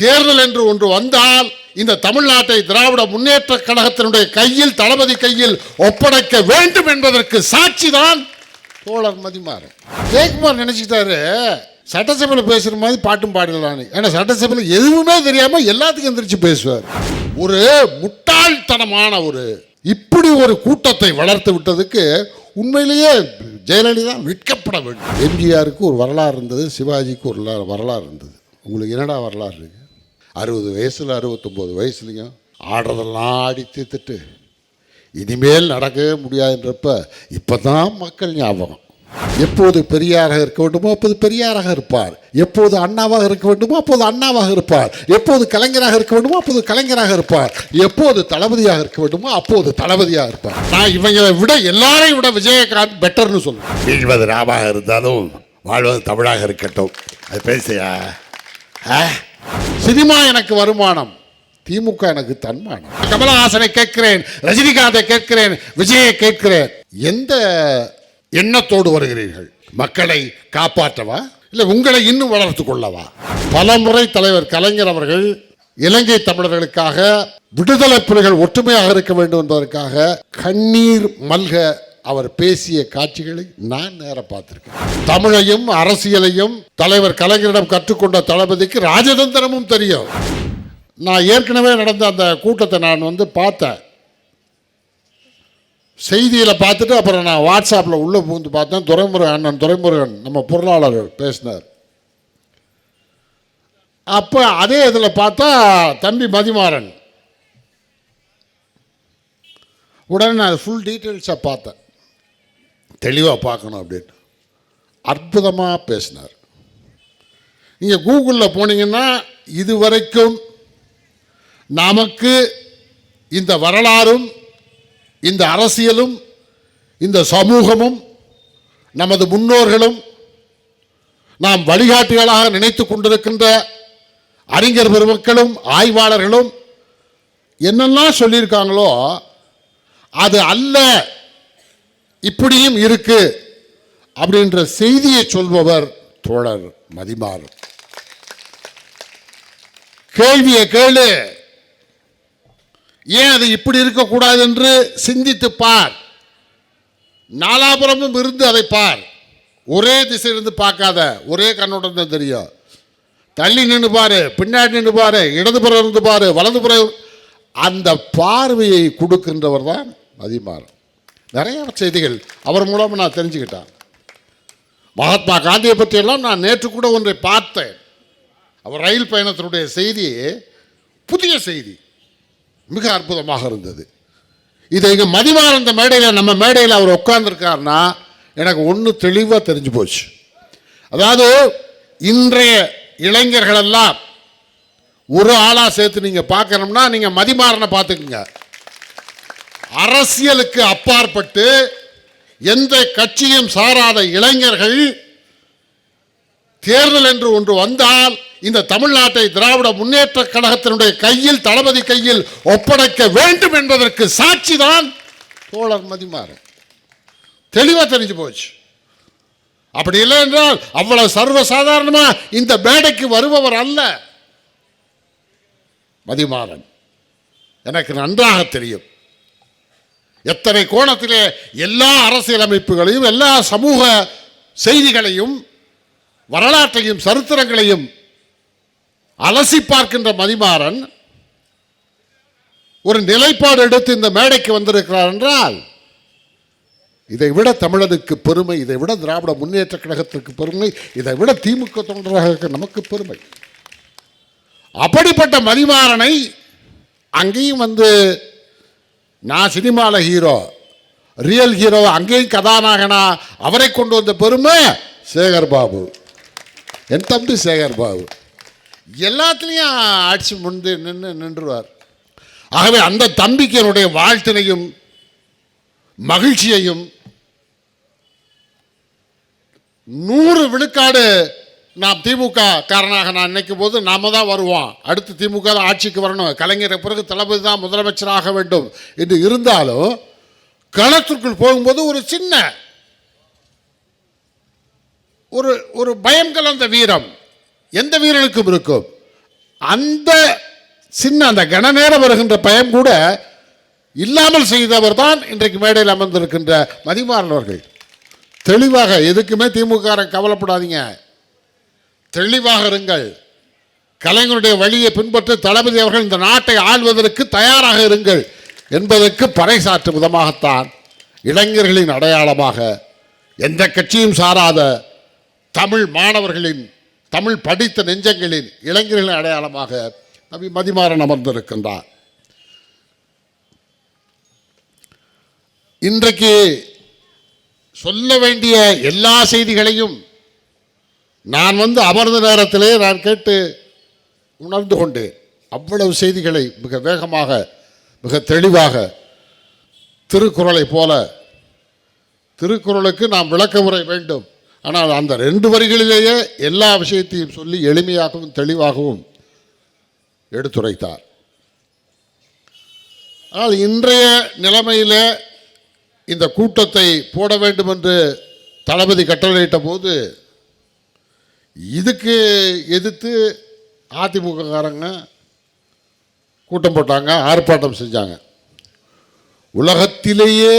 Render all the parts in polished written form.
தேர்தல் என்று ஒன்று வந்தால் இந்த தமிழ்நாட்டை திராவிட முன்னேற்ற கழகத்தினுடைய கையில், தளபதி கையில் ஒப்படைக்க வேண்டும் என்பதற்கு சாட்சிதான் தோழர் மதிமாறன். ஜெயக்குமார் நினைச்சுட்டாரு சட்டசபையில் பேசுற மாதிரி பாட்டும் பாடலான்னு. ஏன்னா சட்டசபையில் எதுவுமே தெரியாம எல்லாத்துக்கும் எந்திரிச்சு பேசுவார். ஒரு முட்டாள்தனமான இப்படி ஒரு கூட்டத்தை வளர்த்து விட்டதுக்கு உண்மையிலேயே ஜெயலலிதா விற்கப்பட வேண்டும். எம்ஜிஆருக்கு ஒரு வரலாறு இருந்தது, சிவாஜிக்கு ஒரு வரலாறு இருந்தது. உங்களுக்கு என்னடா வரலாறு இருக்கு? 60 வயசுல 69 வயசுலையும் ஆடுறதெல்லாம் ஆடி தீர்த்துட்டு இனிமேல் நடக்கவே முடியாதுன்றப்ப இப்போதான் மக்கள் ஞாபகம். எப்போது பெரியாராக இருக்க வேண்டுமோ அப்போது பெரியாராக இருப்பார், எப்போது அண்ணாவாக இருக்க வேண்டுமோ அப்போது அண்ணாவாக இருப்பார், எப்போது கலைஞராக இருக்க வேண்டுமோ அப்போது கலைஞராக இருப்பார், எப்போது தளபதியாக இருக்க வேண்டுமோ அப்போது தளபதியாக இருப்பார். நான் இவங்களை விட எல்லாரையும் விட விஜயகாந்த் பெட்டர்னு சொல்லுவேன். வீழ்வது ராமாக இருந்தாலும் வாழ்வது தமிழாக இருக்கட்டும். அது பேசியா? சினிமா எனக்கு வருமானம், திமுக எனக்கு தன்மானம். கமலஹாசனை கேட்கிறேன், ரஜினிகாந்தை கேட்கிறேன், விஜயை கேட்கிறேன். எந்த எண்ணத்தோடு வருகிறீர்கள்? மக்களை காப்பாற்றவா இல்லை உங்களை இன்னும் வளர்த்து கொள்ளவா? பல முறை தலைவர் கலைஞர் அவர்கள் இலங்கை தமிழர்களுக்காக, விடுதலை புலிகள் ஒற்றுமையாக இருக்க வேண்டும் என்பதற்காக கண்ணீர் மல்க அவர் பேசிய காட்சிகளை நான் நேர பார்த்திருக்கேன். தமிழையும் அரசியலையும் தலைவர் கலைஞரிடம் கற்றுக்கொண்ட தளபதிக்கு ராஜதந்திரமும் தெரியும். நான் ஏற்கனவே நடந்த அந்த கூட்டத்தை நான் பார்த்தேன், செய்தியில் பார்த்துட்டு அப்புறம் நான் வாட்ஸ்அப்பில் உள்ளே புகுந்து பார்த்தேன். அண்ணன் துரைமுருகன் நம்ம பொருளாளர் பேசினார். அப்போ அதே இதில் பார்த்தா தம்பி மதிமாறன். உடனே நான் ஃபுல் டீட்டெயில்ஸாக பார்த்தேன், தெளிவாக பார்க்கணும் அப்படின்னு. அற்புதமாக பேசினார். நீங்கள் கூகுளில் போனீங்கன்னா இதுவரைக்கும் நமக்கு இந்த வரலாறும் இந்த அரசியலும் இந்த சமூகமும் நமது முன்னோர்களும் நாம் வழிகாட்டிகளாக நினைத்து கொண்டிருக்கின்ற அறிஞர் பெருமக்களும் ஆய்வாளர்களும் என்னெல்லாம் சொல்லியிருக்காங்களோ அது அல்ல, இப்படியும் இருக்கு அப்படின்ற செய்தியை சொல்பவர் தோழர் மதிமாறன். கேள்வியை கேளு, ஏன் அது இப்படி இருக்கக்கூடாது என்று சிந்தித்து பார். நாலாபுரமும் இருந்து அதை பார். ஒரே திசையிலிருந்து பார்க்காத, ஒரே கண்ணோட்டம் தான் தெரியும். தள்ளி நின்று பாரு, பின்னாடி நின்று பாரு, இடதுபுறம் இருந்து பாரு, வலதுபுறம். அந்த பார்வையை கொடுக்கின்றவர் தான் மதிமாறன். நிறைய செய்திகள் அவர் மூலமாக நான் தெரிஞ்சுக்கிட்டேன். மகாத்மா காந்தியை பற்றியெல்லாம் நான் நேற்று கூட ஒன்றை பார்த்தேன். அவர் ரயில் பயணத்தினுடைய செய்தி, புதிய செய்தி, மிக அற்புதமாக இருந்தது. இதை இங்கே மதிமாறன் இந்த மேடையில், நம்ம மேடையில் அவர் உட்கார்ந்துருக்காருன்னா எனக்கு ஒன்று தெளிவாக தெரிஞ்சு போச்சு. அதாவது இன்றைய இளைஞர்களெல்லாம் ஒரு ஆளாக சேர்த்து நீங்கள் பார்க்கணும்னா நீங்கள் மதிமாறனை பார்த்துக்குங்க. அரசியலுக்கு அப்பாற்பட்டு எந்த கட்சியும் சாராத இளைஞர்கள் தேர்தல் என்று ஒன்று வந்தால் இந்த தமிழ்நாட்டை திராவிட முன்னேற்ற கழகத்தினுடைய கையில், தளபதி கையில் ஒப்படைக்க வேண்டும் என்பதற்கு சாட்சிதான் தோழர் மதிமாறன். தெளிவாக தெரிஞ்சு போச்சு. அப்படி இல்லை என்றால் அவ்வளவு சர்வசாதாரணமா இந்த மேடைக்கு வருபவர் அல்ல மதிமாறன். எனக்கு நன்றாக தெரியும் எத்தனை கோணத்திலே எல்லா அரசியலமைப்புகளையும், எல்லா சமூக செய்திகளையும், வரலாற்றையும், சரித்திரங்களையும் அலசி பார்க்கின்ற மதிமாறன் ஒரு நிலைப்பாடு எடுத்து இந்த மேடைக்கு வந்திருக்கிறார் என்றால் இதை விட தமிழனுக்கு பெருமை, இதை விட திராவிட முன்னேற்ற கழகத்திற்கு பெருமை, இதை விட திமுக தொண்டராக நமக்கு பெருமை. அப்படிப்பட்ட மதிமாறனை அங்கேயும் நான் சினிமாவில் ஹீரோ, ரியல் ஹீரோ, அங்கேயும் கதாநாயகனா அவரை கொண்டு வந்த பெருமை சேகர் பாபு, என் தம்பி சேகர் பாபு. எல்லாத்துலேயும் ஆட்சி நின்றுவார். ஆகவே அந்த தம்பிக்கு என்னுடைய வாழ்த்தினையும் மகிழ்ச்சியையும் 100 விழுக்காடு நாம் திமுக காரனாக நான் நினைக்கும் போது நாம தான் வருவோம், அடுத்து திமுக தான் ஆட்சிக்கு வரணும், கலைஞரை பிறகு தளபதி தான் முதலமைச்சராக வேண்டும் என்று இருந்தாலும் களத்திற்குள் போகும்போது ஒரு சின்ன ஒரு பயம் கலந்த வீரம் எந்த வீரனுக்கும் இருக்கும். அந்த சின்ன அந்த கணநேரம் வருகின்ற பயம் கூட இல்லாமல் செய்தவர் தான் இன்றைக்கு மேடையில் அமர்ந்திருக்கின்ற மதிமாறன் அவர்கள். தெளிவாக எதுக்குமே திமுக கவலைப்படாதீங்க, தெளிவாக இருங்கள். கலைஞருடைய வழியை பின்பற்றி தளபதி அவர்கள் இந்த நாட்டை ஆள்வதற்கு தயாராக இருங்கள் என்பதற்கு பறைசாற்றும் விதமாகத்தான் இளைஞர்களின் அடையாளமாக எந்த கட்சியும் சாராத தமிழ் மாணவர்களின், தமிழ் படித்த நெஞ்சங்களின் இளைஞர்களின் அடையாளமாக நபி மதிமாறன் அமர்ந்திருக்கின்றார். இன்றைக்கு சொல்ல வேண்டிய எல்லா செய்திகளையும் நான் அமர்ந்த நேரத்திலே நான் கேட்டு உணர்ந்து கொண்டேன். அவ்வளவு செய்திகளை மிக வேகமாக, மிக தெளிவாக, திருக்குறளை போல, திருக்குறளுக்கு நாம் விளக்க உரை வேண்டும், ஆனால் அந்த 2 வரிகளிலேயே எல்லா விஷயத்தையும் சொல்லி எளிமையாகவும் தெளிவாகவும் எடுத்துரைத்தார். ஆனால் இன்றைய நிலைமையில் இந்த கூட்டத்தை போட வேண்டும் என்று தளபதி கட்டளையிட்ட போது இதுக்கு எதிர்த்து அதிமுக காரங்க கூட்டம் போட்டாங்க, ஆர்ப்பாட்டம் செஞ்சாங்க. உலகத்திலேயே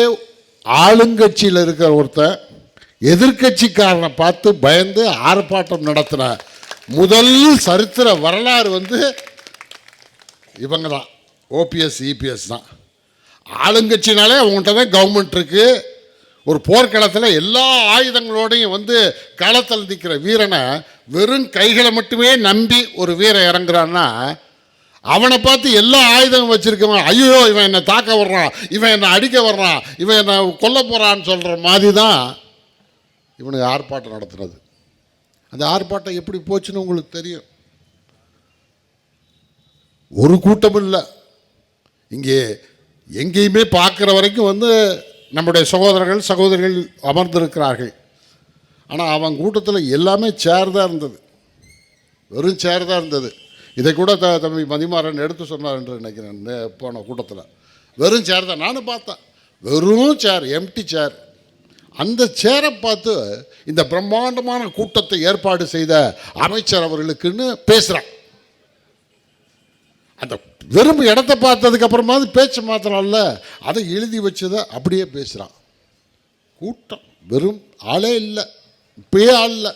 ஆளுங்கட்சியில் இருக்கிற ஒருத்தர் எதிர்கட்சிக்காரனை பார்த்து பயந்து ஆர்ப்பாட்டம் நடத்தின முதல் சரித்திர வரலாறு இவங்க தான், ஓபிஎஸ் இபிஎஸ் தான். ஆளுங்கட்சினாலே அவங்கள்ட்ட தான் கவர்மெண்ட் இருக்கு. ஒரு போர்க்களத்தில் எல்லா ஆயுதங்களோடையும் களத்தில் நிற்கிற வீரனை வெறும் கைகளை மட்டுமே நம்பி ஒரு வீரன் இறங்குறான்னா அவனை பார்த்து எல்லா ஆயுதமும் வச்சிருக்கவன் ஐயோ இவன் என்னை தாக்க வர்றான், இவன் என்னை அடிக்க வர்றான், இவன் என்னை கொல்ல போகிறான்னு சொல்கிற மாதிரி தான் இவனுக்கு ஆர்ப்பாட்டம் நடத்துனது. அந்த ஆர்ப்பாட்டம் எப்படி போச்சுன்னு உங்களுக்கு தெரியும். ஒரு கூட்டம் இல்லை, இங்கே எங்கேயுமே பார்க்குற வரைக்கும் நம்முடைய சகோதரர்கள் சகோதரிகள் அமர்ந்திருக்கிறார்கள். ஆனால் அவன் கூட்டத்தில் எல்லாமே சேர் தான் இருந்தது, வெறும் சேர் தான் இருந்தது. இதை கூட தம்பி மதிமாறன் எடுத்து சொன்னார் என்று நினைக்கிறேன். போன கூட்டத்தில் வெறும் சேர் தான், நானும் பார்த்தேன், வெறும் சேர், எம்டி சேர். அந்த சேரை பார்த்து இந்த பிரம்மாண்டமான கூட்டத்தை ஏற்பாடு செய்த அமைச்சர் அவர்களுக்குன்னு பேசுகிறான். அந்த வெறும் இடத்தை பார்த்ததுக்கு அப்புறமா பேச்சு மாத்திரம்ல, அதை எழுதி வச்சதை அப்படியே பேசுகிறான். கூட்டம் வெறும் ஆளே இல்லை, இப்பயே ஆள் இல்லை,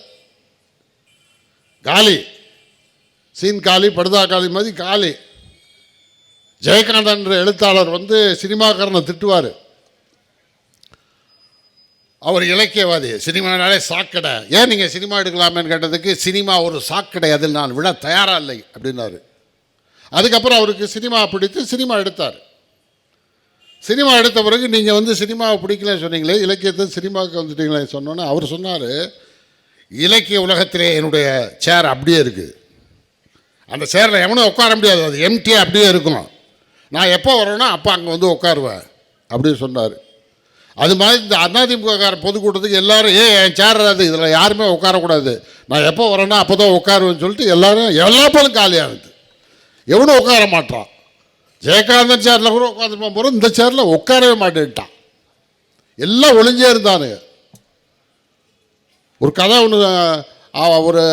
காலி, சீன் காலி, படுதா காலி மாதிரி காலி. ஜெயகாந்தன் என்ற எழுத்தாளர் சினிமாக்காரனை திட்டுவார். அவர் இலக்கியவாதி, சினிமானாலே சாக்கடை, ஏன் நீங்கள் சினிமா எடுக்கலாமேன்னு கேட்டதுக்கு சினிமா ஒரு சாக்கடை, அதில் நான் விட தயாராக இல்லை அப்படின்னாரு. அதுக்கப்புறம் அவருக்கு சினிமா பிடித்து சினிமா எடுத்தார். சினிமா எடுத்த பிறகு நீங்கள் சினிமாவை பிடிக்கலன்னு சொன்னீங்களே, இலக்கியத்தை சினிமாவுக்கு வந்துட்டீங்களே சொன்னோன்னே அவர் சொன்னார், இலக்கிய உலகத்திலே என்னுடைய சேர் அப்படியே இருக்குது, அந்த சேரில் எவனும் உட்கார முடியாது, அது எம்டியாக அப்படியே இருக்கும், நான் எப்போ வரேன்னா அப்போ அங்கே உட்காருவேன் அப்படின்னு சொன்னார். அது மாதிரி இந்த அதிமுக பொதுக்கூட்டத்துக்கு எல்லோரும் என் சேர் அது, இதில் யாருமே உட்காரக்கூடாது, நான் எப்போ வரேன்னா அப்போ தான் உட்காருவேன்னு சொல்லிட்டு எல்லோரும் எல்லா பேரும் காலியாகுது, எவனும் உட்கார மாட்டான். ஜெயகாந்தன் சேரில் கூட உட்காந்துருப்பான், போகிறோம் இந்த சேரில் உட்காரவே மாட்டேன்ட்டான், எல்லாம் ஒளிஞ்சே இருந்தானு. ஒரு கதை ஒன்று, ஒரு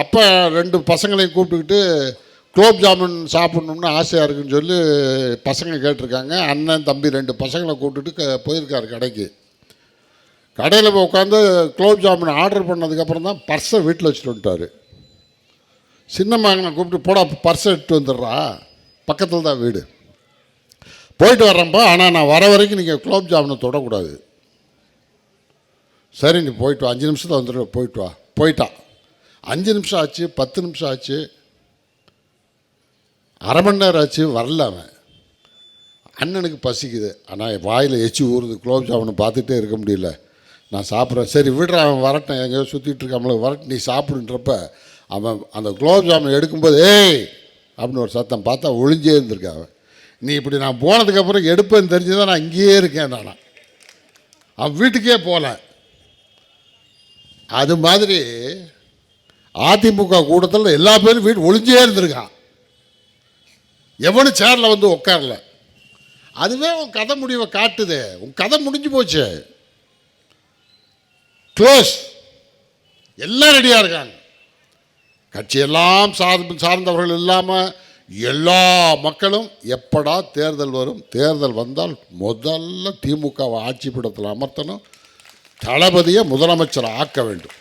அப்போ 2 பசங்களையும் கூப்பிட்டுக்கிட்டு குலோப் ஜாமுன் சாப்பிட்ணும்னு ஆசையாக இருக்குன்னு சொல்லி பசங்க கேட்டிருக்காங்க. அண்ணன் தம்பி 2 பசங்களை கூப்பிட்டுட்டு போயிருக்காரு கடைக்கு. கடையில் போய் உட்காந்து குலோப் ஜாமுன் ஆர்டர் பண்ணதுக்கப்புறம் தான் பர்ஸை வீட்டில் வச்சுட்டு வந்துட்டார். சின்ன மகனை கூப்பிட்டு போடா பர்ஸை எடுத்து வந்துடுறா, பக்கத்தில் தான் வீடு, போயிட்டு வர்றேன்ப்பா, ஆனால் நான் வர வரைக்கும் நீங்கள் குலோப் ஜாமுனை தொடக்கூடாது. சரி நீ போயிட்டு வா, 5 நிமிஷத்தில் வந்துடுவேன், போயிட்டு வா. போயிட்டான். 5 நிமிஷம் ஆச்சு, 10 நிமிஷம் ஆச்சு, அரை மணி நேரம் ஆச்சு, வரல அவன். அண்ணனுக்கு பசிக்குது, ஆனால் வாயில் எச்சி ஊறுது, குலோப் ஜாமுனை பார்த்துட்டே இருக்க முடியல, நான் சாப்பிட்றேன். சரி விடுற, அவன் வரட்டும், எங்கேயோ சுற்றிட்டு இருக்காமல வரட்டும், நீ சாப்பிடுன்றப்ப அவன் அந்த குலோப் ஜாமுன் எடுக்கும்போது ஏய் அப்படின்னு ஒரு சத்தம், பார்த்தா ஒளிஞ்சே இருந்திருக்கான் அவன். நீ இப்படி நான் போனதுக்கப்புறம் எடுப்பேன்னு தெரிஞ்சுதான் நான் இங்கேயே இருக்கேன், அவன் வீட்டுக்கே போகல. அது மாதிரி அதிமுக கூட்டத்தில் எல்லா பேரும் வீடு ஒளிஞ்சே இருந்திருக்கான், எவனும் சேரில் உட்காரல. அதுவே உன் கதை முடிவை காட்டுது, உன் கதை முடிஞ்சு போச்சு, க்ளோஸ், எல்லாம் ரெடியாக இருக்காங்க. கட்சியெல்லாம் சார்ந்தவர்கள் இல்லாமல் எல்லா மக்களும் எப்படா தேர்தல் வரும், தேர்தல் வந்தால் முதல்ல திமுகவை ஆட்சி பீடத்தில் அமர்த்தணும், தளபதியை முதலமைச்சரை ஆக்க வேண்டும்.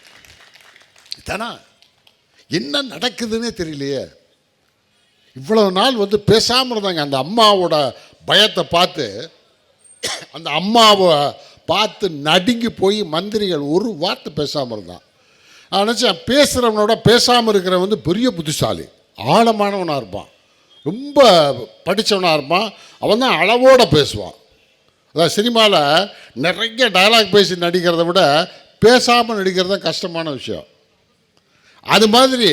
தானா என்ன நடக்குதுன்னே தெரியலையே. இவ்வளவு நாள் பேசாமல் இருந்தாங்க. அந்த அம்மாவோட பயத்தை பார்த்து, அந்த அம்மாவை பார்த்து நடுங்கி போய் மந்திரிகள் ஒரு வார்த்தை பேசாமல் இருந்தான். நான் நினச்சேன், பேசுகிறவனோட பேசாமல் இருக்கிறவன் பெரிய புத்திசாலி, ஆழமானவனாக இருப்பான், ரொம்ப படித்தவனாக இருப்பான். அவன் தான் அளவோடு பேசுவான். அதான் சினிமாவில் நிறைய டயலாக் பேசி நடிக்கிறத விட பேசாமல் நடிக்கிறது தான் கஷ்டமான விஷயம். அது மாதிரி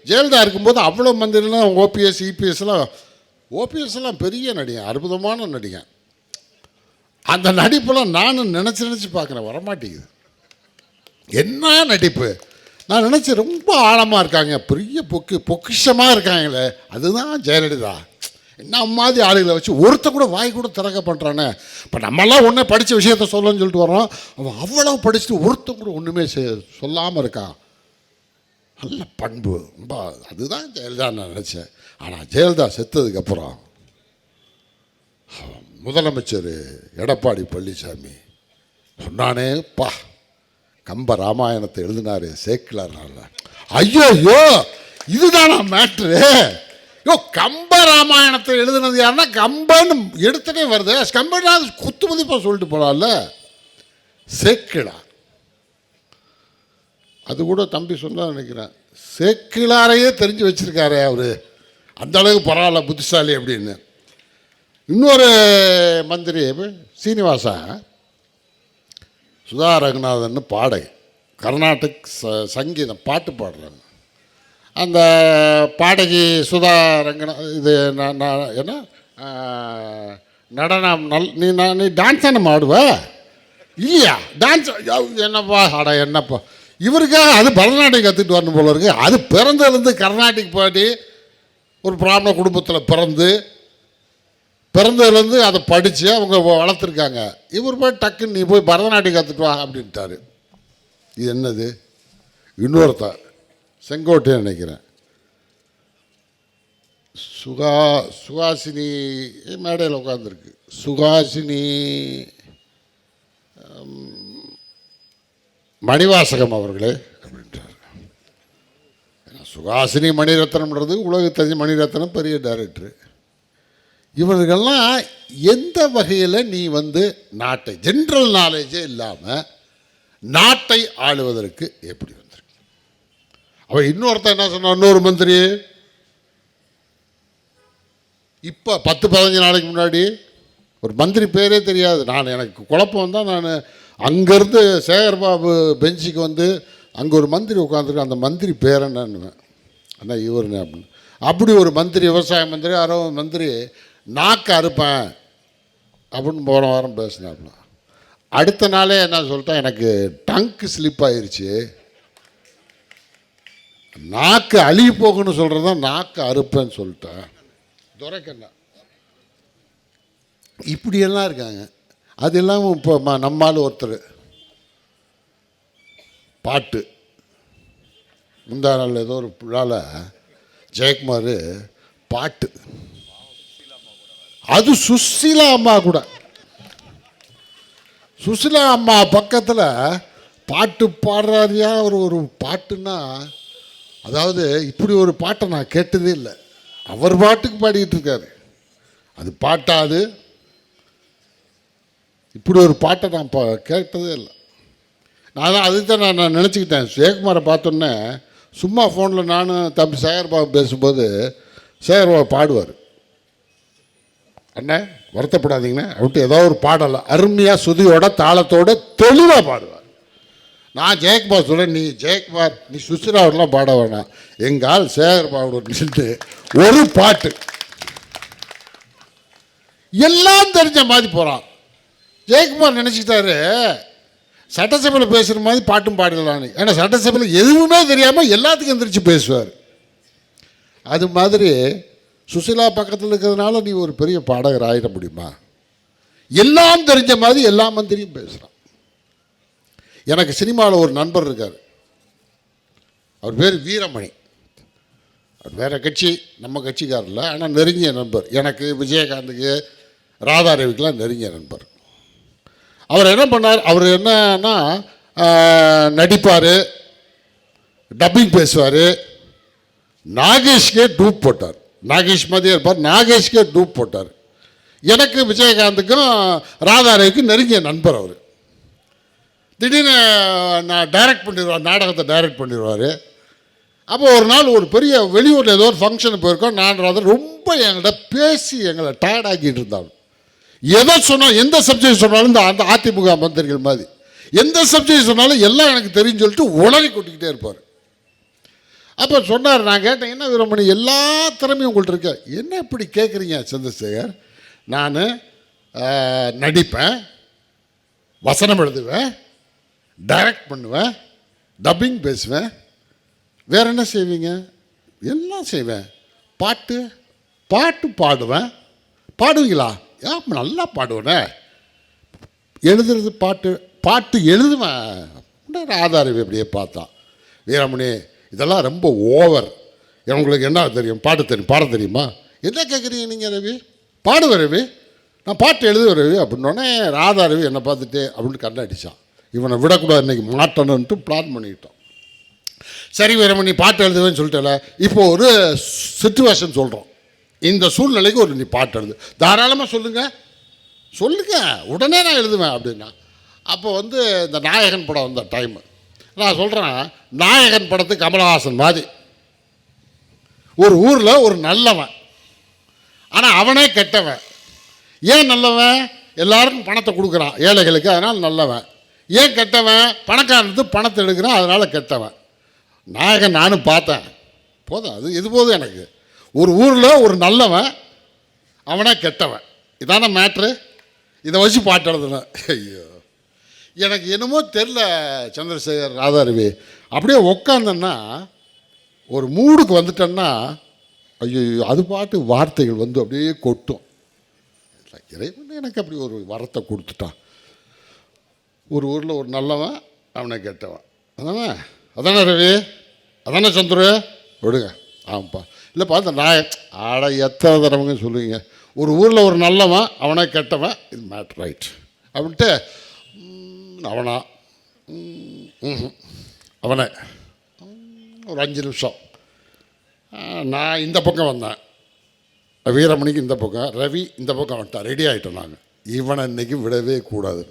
ஜெயலலிதா இருக்கும்போது அவ்வளோ மந்திரிலாம் ஓபிஎஸ் இபிஎஸ்லாம் பெரிய நடிகன், அற்புதமான நடிகன். அந்த நடிப்பெல்லாம் நானும் நினச்சி பார்க்குறேன், வரமாட்டேங்குது. என்ன நடிப்பு! நான் நினச்சி ரொம்ப ஆழமாக இருக்காங்க, பெரிய பொக்கிஷமாக இருக்காங்களே, அதுதான் ஜெயலலிதா. என்ன மாதிரி ஆளுகளை வச்சு ஒருத்த கூட வாய் கூட திறக்க பண்ணுறானே. இப்போ நம்மளாம் ஒன்றே படித்த விஷயத்த சொல்லணும்னு சொல்லிட்டு வர்றோம், அவன் அவ்வளோ படிச்சுட்டு ஒருத்த கூட ஒன்றுமே சொல்லாமல் இருக்கான். நல்ல பண்பு, ரொம்ப. அதுதான் ஜெயலலிதா நான் நினச்சேன். ஆனால் ஜெயலலிதா செத்ததுக்கப்புறம் முதலமைச்சர் எடப்பாடி பழனிசாமி சொன்னானே, பா கம்ப ராமாயணத்தை எழுதினாரு சேக்கிலார்னால. ஐயோ இதுதானா மேட்ரு? கம்ப ராமாயணத்தை எழுதுனது யாருன்னா கம்பன்னு எடுத்துட்டே வருது. கம்பனா குத்து மதிப்பாக சொல்லிட்டு போகலாம்ல. சேக்கிழார், அது கூட தம்பி சொன்னா நினைக்கிறேன், சேக்கிழாரையே தெரிஞ்சு வச்சிருக்காரு அவரு, அந்த அளவுக்கு பரவாயில்ல, புத்திசாலி அப்படின்னு. இன்னொரு மந்திரி சீனிவாசா, சுதா ரகுநாதன் பாடகி, கர்நாடக் சங்கீதம் பாட்டு பாடுறாங்க. அந்த பாடகி சுதா இது என்ன நடனம் நீ டான்ஸ் தானே ஆடுவ இல்லையா? டான்ஸ் என்னப்பா என்னப்பா இவருக்காக அது பரதநாட்டியம் கற்றுட்டு வரணும் போல இருக்கு. அது பிறந்ததுலேருந்து கர்நாடிக் பாடி ஒரு பிராமண குடும்பத்தில் பிறந்ததுலேருந்து அதை படித்து அவங்க வளர்த்துருக்காங்க. இவர் போய் டக்குன்னு நீ போய் பரதநாட்டியம் கற்றுட்டு வா அப்படின்ட்டாரு. இது என்னது? இன்னொருத்தர் செங்கோட்டையை நினைக்கிறேன், சுகாசினி மேடையில் உட்காந்துருக்கு, சுகாசினி மணிவாசகம் அவர்களே அப்படின்றார். சுகாசினி மணிரத்னம்ன்றது உலகத் தெரிஞ்ச மணிரத்னம், பெரிய டைரக்டரு. இவர்கள்லாம் எந்த வகையில் நீ நாட்டை ஜென்ரல் நாலேஜே இல்லாமல் நாட்டை ஆளுவதற்கு எப்படி வந்திருக்கு? அவன் இன்னொருத்தன் என்ன சொன்னான், இன்னொரு மந்திரி இப்போ 10-15 நாளைக்கு முன்னாடி ஒரு மந்திரி பேரே தெரியாது. எனக்கு குழப்பம் தான். நான் அங்கேருந்து சேகர்பாபு பெஞ்சுக்கு அங்கே ஒரு மந்திரி உட்காந்துருக்கு, அந்த மந்திரி பேர் என்னன்னுவேன், அண்ணா இவருன்னு அப்படின்னு. அப்படி ஒரு மந்திரி, விவசாய மந்திரி, அரவ மந்திரி, நாக்கு அறுப்பேன் அப்படின்னு போன வாரம் பேசினாப்புல. அடுத்த நாளே என்ன சொல்லிட்டேன், எனக்கு டங்கு ஸ்லிப் ஆயிடுச்சு, நாக்கு அழுகி போகுன்னு சொல்கிறது தான் நாக்கு அறுப்பேன்னு சொல்லிட்டேன். துரைக்கண்ணா இப்படியெல்லாம் இருக்காங்க. அது இல்லாமல் இப்போ நம்மால் ஒருத்தர் பாட்டு முந்தா நாள் ஏதோ ஒரு விழாவில் ஜெயக்குமார் பாட்டு, அது சுசீலா அம்மா கூட, சுசீலா அம்மா பக்கத்தில் பாட்டு பாடுறாரியா ஒரு பாட்டுன்னா, அதாவது இப்படி ஒரு பாட்டை நான் கேட்டதே இல்லை. அவர் பாட்டுக்கு பாடிக்கிட்டு இருக்காரு, அது பாட்டாது. இப்படி ஒரு பாட்டை நான் கேட்டதே இல்லை. அதுக்கு தான் நான் நினச்சிக்கிட்டேன். ஜெயக்குமாரை பார்த்தோன்னே சும்மா ஃபோனில் நானும் தம்பி சேகர்பாபு பேசும்போது சேகர்பாபு பாடுவார், அண்ணே வருத்தப்படாதீங்கண்ணே அப்படின்ட்டு ஏதோ ஒரு பாடலை அருமையாக சுதியோட தாளத்தோடு தெளிவாக பாடுவார். நான் ஜெயக்குமார் சொல்கிறேன், நீ சுசிராவெலாம் பாட வேணாம், எங்கால் சேகர்பாபு சொல்லிட்டு ஒரு பாட்டு எல்லாம் தெரிஞ்ச மாதிரி போகிறான். ஜெயக்குமார் நினச்சிக்கிட்டாரு சட்டசபையில் பேசுகிற மாதிரி பாட்டும் பாடலான்னு. ஏன்னா சட்டசபையில் எதுவுமே தெரியாமல் எல்லாத்துக்கும் எந்திரிச்சு பேசுவார். அது மாதிரி சுசிலா பக்கத்தில் இருக்கிறதுனால நீ ஒரு பெரிய பாடகர் ஆகிட முடியுமா? எல்லாம் தெரிஞ்ச மாதிரி எல்லா மந்திரியும் பேசுகிறான். எனக்கு சினிமாவில் ஒரு நண்பர் இருக்கார், அவர் பேர் வீரமணி. வேறு கட்சி, நம்ம கட்சிக்காரர் இல்லை, ஆனால் நெருங்கிய நண்பர். எனக்கு, விஜயகாந்துக்கு, ராதாரவிக்கெலாம் நெருங்கிய நண்பர். அவர் என்ன பண்ணார், அவர் என்னன்னா நடிப்பார், டப்பிங் பேசுவார், நாகேஷ்கே டூப் போட்டார். நாகேஷ் மாதிரியே இருப்பார், நாகேஷ்கே டூப் போட்டார். எனக்கு, விஜயகாந்துக்கும், ராதாரவிக்கும் நெருங்கிய நண்பர் அவர். திடீர்னு நான் டைரக்ட் பண்ணிடுவார், நாடகத்தை டைரக்ட் பண்ணிடுவார். அப்போ ஒரு நாள் ஒரு பெரிய வெளியூரில் ஏதோ ஒரு ஃபங்க்ஷனுக்கு போயிருக்கோம். நான் ராதா ரொம்ப எங்கள்கிட்ட பேசி எங்களை டயர்டாக்கிட்டு இருந்தாங்க. எதை சொன்னால், எந்த சப்ஜெக்ட் சொன்னாலும் அந்த அதிமுக மந்திரிகள் மாதிரி எந்த சப்ஜெக்ட் சொன்னாலும் எல்லாம் எனக்கு தெரியும்னு சொல்லிட்டு உளறி கொட்டிக்கிட்டே இருப்பார். அப்போ சொன்னார், நான் கேட்டேன், என்ன வீரமணி எல்லா திறமையும் உங்கள்கிட்ட இருக்க, என்ன இப்படி கேட்குறீங்க சந்திரசேகர்? நான் நடிப்பேன், வசனம் எழுதுவேன், டைரக்ட் பண்ணுவேன், டப்பிங் பேசுவேன், வேறு என்ன செய்வீங்க? எல்லாம் செய்வேன். பாட்டு பாடுவேன். பாடுவீங்களா? நல்லா பாடுவேனே. எழுதுறது பாட்டு எழுதுவேன். ராதாரவி அப்படியே பார்த்தான். வீரமணி, இதெல்லாம் ரொம்ப ஓவர். உங்களுக்கு என்ன தெரியும்? பாட தெரியுமா? என்ன கேட்குறீங்க நீங்கள் ரவி? பாடுவேன் ரவி, நான் பாட்டு எழுதுவேன் ரவி அப்படின்னோடனே ராதாரவி என்னை பார்த்துட்டு அப்படின்னு கண்ணடிச்சான். இவனை விடக்கூடாது, இன்றைக்கி மாட்டணுன்ட்டு பிளான் பண்ணிக்கிட்டோம். சரி வீரமணி, பாட்டு எழுதுவேன்னு சொல்லிட்டல, இப்போ ஒரு சிச்சுவேஷன் சொல்கிறோம், இந்த சூழ்நிலைக்கு ஒரு நீ பாட்டு எழுது. தாராளமாக சொல்லுங்க, உடனே நான் எழுதுவேன் அப்படின்னா. அப்போ இந்த நாயகன் படம் வந்த டைமு. நான் சொல்கிறேன், நாயகன் படத்துக்கு கமலஹாசன் மாதிரி ஒரு ஊரில் ஒரு நல்லவன், ஆனால் அவனே கெட்டவன். ஏன் நல்லவன்? எல்லாருக்கும் பணத்தை கொடுக்குறான் ஏழைகளுக்கு, அதனால் நல்லவன். ஏன் கெட்டவன்? பணக்காரனுக்கு பணத்தை எடுக்கிறான், அதனால் கெட்டவன். நாயகன் நானும் பார்த்தேன், போதும், அது இது போதும் எனக்கு. ஒரு ஊரில் ஒரு நல்லவன், அவனே கெட்டவன், இதான மேட்ரு. இதை வச்சு பாட்டு எழுதுனேன். ஐயோ, எனக்கு என்னமோ தெரில சந்திரசேகர், ராதாரவி, அப்படியே உக்காந்தேன்னா ஒரு மூடுக்கு வந்துட்டேன்னா, ஐயோ அது பாட்டு வார்த்தைகள் அப்படியே கொட்டும். இறைவன் எனக்கு அப்படி ஒரு வரத்தை கொடுத்துட்டான். ஒரு ஊரில் ஒரு நல்லவன், அவனை கெட்டவன். அதானே ரவி, அதானே சந்துரு, விடுங்க. ஆமாப்பா, இல்லைப்பா, அந்த ஆட எத்தனை தடவைங்க சொல்லுவீங்க. ஒரு ஊரில் ஒரு நல்லவன், அவனே கெட்டவன், இது மேட் ரைட் அப்படின்ட்டு அவனை ஒரு 5 நிமிஷம் நான் இந்த பக்கம் வந்தேன், வீரமணிக்கு இந்த பக்கம், ரவி இந்த பக்கம் வந்துட்டான். ரெடி ஆகிட்டோம் நாங்கள். இவனை இன்றைக்கி விடவே கூடாது.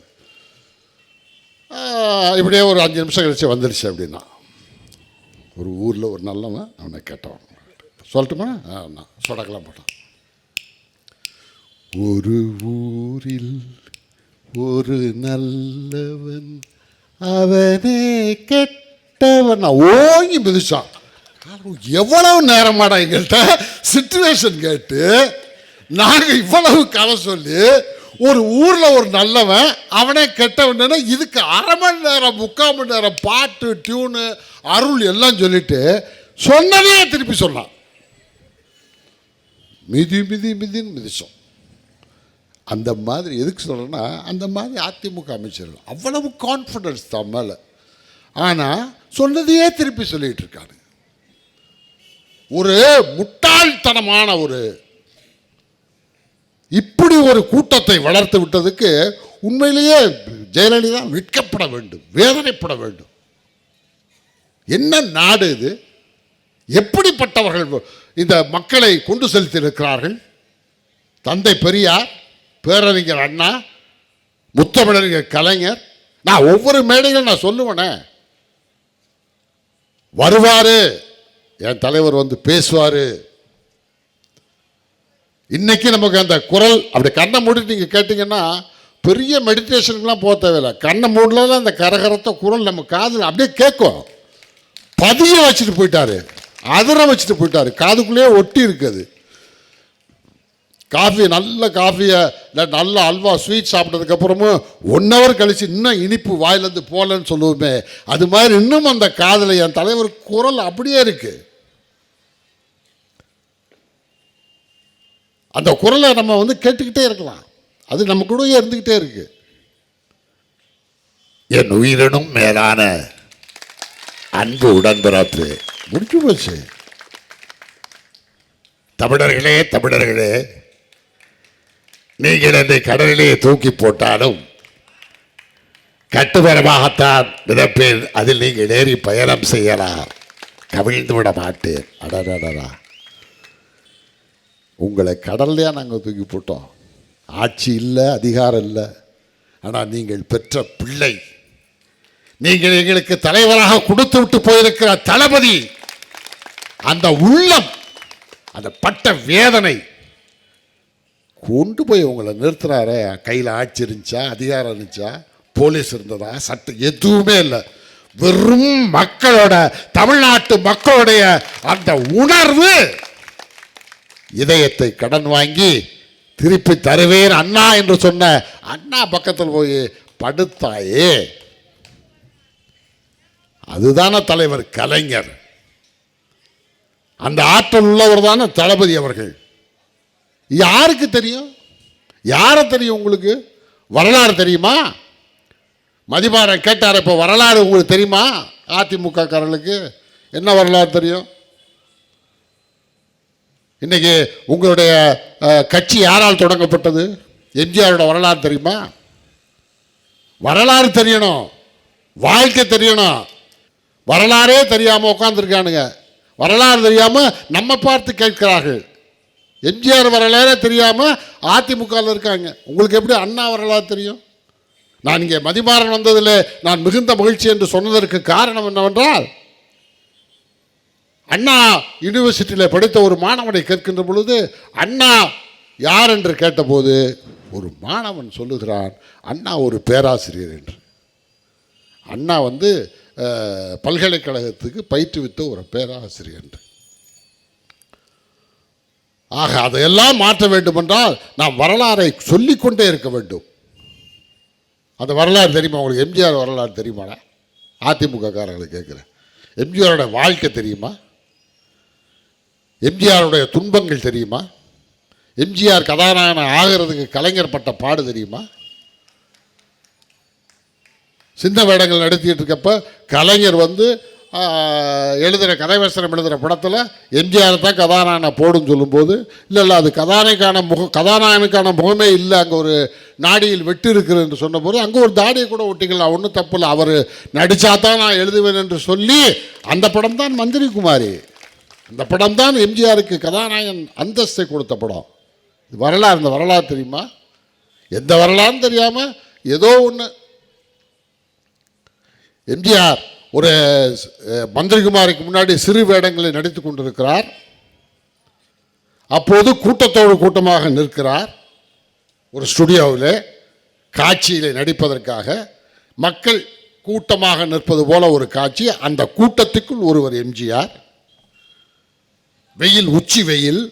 இப்படியே ஒரு 5 நிமிஷம் கழிச்சு வந்துடுச்சு. அப்படின்னா ஒரு ஊரில் ஒரு நல்லவன், அவனை கேட்டவன். சொல்லட்டுமா? நான் சொடக்கலாம் போட்டான். ஒரு ஊரில் ஒரு நல்லவன், அவனே கெட்டவன். ஓங்கி மிதிச்சான். எவ்வளவு நேரமாடா எங்கள்கிட்ட சிச்சுவேஷன் கேட்டு நாங்கள் இவ்வளவு கதை சொல்லி, ஒரு ஊரில் ஒரு நல்லவன், அவனே கெட்டவன். இதுக்கு 1/2 மணி நேரம் 3/4 மணி நேரம் பாட்டு, டியூனு, அருள் எல்லாம் சொல்லிட்டு சொன்னதே திருப்பி சொன்னான். மிதின்னு மிதிச்சோம். அந்த மாதிரி எதுக்கு சொல்கிறேன்னா, அந்த மாதிரி அதிமுக அமைச்சர்கள் அவ்வளவு கான்ஃபிடன்ஸ் தான் மேலே, ஆனால் சொன்னதையே திருப்பி சொல்லிகிட்டு இருக்காரு. ஒரு முட்டாள்தனமான இப்படி ஒரு கூட்டத்தை வளர்த்து விட்டதுக்கு உண்மையிலேயே ஜெயலலிதா வெட்கப்பட வேண்டும், வேதனைப்பட வேண்டும். என்ன நாடு இது? எப்படிப்பட்டவர்கள் இந்த மக்களை கொண்டு செலுத்தியிருக்கிறார்கள்? தந்தை பெரியார், பேரறிஞர் அண்ணா, முத்தமிழறிஞர் கலைஞர். நான் ஒவ்வொரு மேடைகள் நான் சொல்லுவேனே, வருவார் என் தலைவர் பேசுவார். இன்னைக்கு நமக்கு அந்த குரல் அப்படி கண்ணை மூடிட்டு நீங்கள் கேட்டிங்கன்னா, பெரிய மெடிடேஷனுக்குலாம் போக தேவையில்லை. கண்ணை மூடலாம் அந்த கரகரத்த குரல் நம்ம காதில் அப்படியே கேட்கும். பதிய வச்சுட்டு போயிட்டாரு, அதிர வச்சுட்டு போயிட்டாரு, காதுக்குள்ளேயே ஒட்டி இருக்குது. காஃபி, நல்ல காஃபியை இல்லை நல்ல அல்வா ஸ்வீட் சாப்பிட்டதுக்கப்புறமும் 1 ஹவர் கழித்து இன்னும் இனிப்பு வாயிலேருந்து போகலன்னு சொல்லுவோமே, அது மாதிரி இன்னும் அந்த காதில் என் தலைவர் குரல் அப்படியே இருக்குது. அந்த குரலை நம்ம கேட்டுக்கிட்டே இருக்கலாம். அது நம்ம கூடயே இருந்துக்கிட்டே இருக்கு. என் உயிரினும் மேலான அன்பு உடன்பிறப்பு முடிச்சு போச்சு. தமிழர்களே தமிழர்களே, நீங்கள் என்னை கடலிலே தூக்கி போட்டாலும் கட்டுமரமாகத்தான் மிதப்பேன். அதில் நீங்கள் ஏறி பயணம் செய்யலாம், கவிழ்ந்து விட மாட்டேன். அடடடா, உங்களை கடல்லையா நாங்கள் தூக்கி போட்டோம்? ஆட்சி இல்லை, அதிகாரம் இல்லை. ஆனால் நீங்கள் பெற்ற பிள்ளை, நீங்கள் எங்களுக்கு தலைவராக கொடுத்து விட்டு போயிருக்கிற தளபதி, அந்த உள்ளம், அந்த பட்ட வேதனை கொண்டு போய் உங்களை நிறுத்துறாரு. கையில் ஆட்சி இருந்துச்சா, அதிகாரம் இருந்துச்சா, போலீஸ் இருந்ததா, சட்டம் எதுவுமே இல்லை. வெறும் மக்களோட, தமிழ்நாட்டு மக்களுடைய அந்த உணர்வு, இதயத்தை கடன் வாங்கி திருப்பி தருவேன் அண்ணா என்று சொன்ன அண்ணா பக்கத்தில் போய் படுத்தாயே, அதுதான தலைவர் கலைஞர். அந்த ஆற்றல் உள்ளவர் தானே தளபதி அவர்கள். யாருக்கு தெரியும்? யாரை தெரியும்? உங்களுக்கு வரலாறு தெரியுமா? மதிமாறன் கேட்டார், இப்போ வரலாறு உங்களுக்கு தெரியுமா? அதிமுக காரர்களுக்கு என்ன வரலாறு தெரியும்? இன்னைக்கு உங்களுடைய கட்சி யாரால் தொடங்கப்பட்டது? எம்ஜிஆரோட வரலாறு தெரியுமா? வரலாறு தெரியணும், வாழ்க்கை தெரியணும். வரலாறே தெரியாமல் உட்காந்துருக்கானுங்க. வரலாறு தெரியாமல் நம்ம பார்த்து கேட்கிறார்கள். எம்ஜிஆர் வரலாறே தெரியாமல் அதிமுகவில் இருக்காங்க. உங்களுக்கு எப்படி அண்ணா வரலாறு தெரியும்? நான் இங்கே மதிமாறன் வந்ததில் நான் மிகுந்த மகிழ்ச்சி என்று சொன்னதற்கு காரணம் என்னவென்றால், அண்ணா யூனிவர்சிட்டியில் படித்த ஒரு மாணவனை கேட்கின்ற பொழுது அண்ணா யார் என்று கேட்டபோது ஒரு மாணவன் சொல்லுகிறான், அண்ணா ஒரு பேராசிரியர் என்று. அண்ணா பல்கலைக்கழகத்துக்கு பயிற்றுவித்த ஒரு பேராசிரியர் என்று. ஆக அதையெல்லாம் மாற்ற வேண்டுமென்றால் நாம் வரலாறை சொல்லிக்கொண்டே இருக்க வேண்டும். அந்த வரலாறு தெரியுமா உங்களுக்கு? எம்ஜிஆர் வரலாறு தெரியுமாடா? அதிமுக காரர்களை கேட்குறேன். எம்ஜிஆரோட வாழ்க்கை தெரியுமா? எம்ஜிஆருடைய துன்பங்கள் தெரியுமா? எம்ஜிஆர் கதாநாயகன் ஆகிறதுக்கு கலைஞர் பட்ட பாடு தெரியுமா? சின்ன வேடங்கள் நடத்திட்டு இருக்கப்ப கலைஞர் எழுதுகிற கதைவசனம் எழுதுகிற படத்தில் எம்ஜிஆர் தான் கதாநாயகனை போடுன்னு சொல்லும்போது, இல்லை அது கதாநாயகனுக்கான முகமே இல்லை, அங்கே ஒரு நாடியில் வெட்டு இருக்குது என்று சொன்னபோது அங்கே ஒரு தாடியை கூட ஒட்டிக்கலாம், ஒன்றும் தப்பு இல்லை, அவர் நடித்தா தான் நான் எழுதுவேன் என்று சொல்லி அந்த படம் தான் மந்திரி குமாரி. அந்த படம் தான் எம்ஜிஆருக்கு கதாநாயகன் அந்தஸ்தை கொடுத்த படம். வரலாறு, இந்த வரலாறு தெரியுமா? எந்த வரலாறுன்னு தெரியாமல் ஏதோ ஒன்று. எம்ஜிஆர் ஒரு மந்திரிகுமாரிக்கு முன்னாடி சிறு வேடங்களை நடித்து கொண்டிருக்கிறார். அப்போது கூட்டத்தோடு கூட்டமாக நிற்கிறார். ஒரு ஸ்டுடியோவில் காட்சியில் நடிப்பதற்காக மக்கள் கூட்டமாக நிற்பது போல ஒரு காட்சி. அந்த கூட்டத்துக்குள் ஒருவர் எம்ஜிஆர். வெயில், உச்சி வெயில்,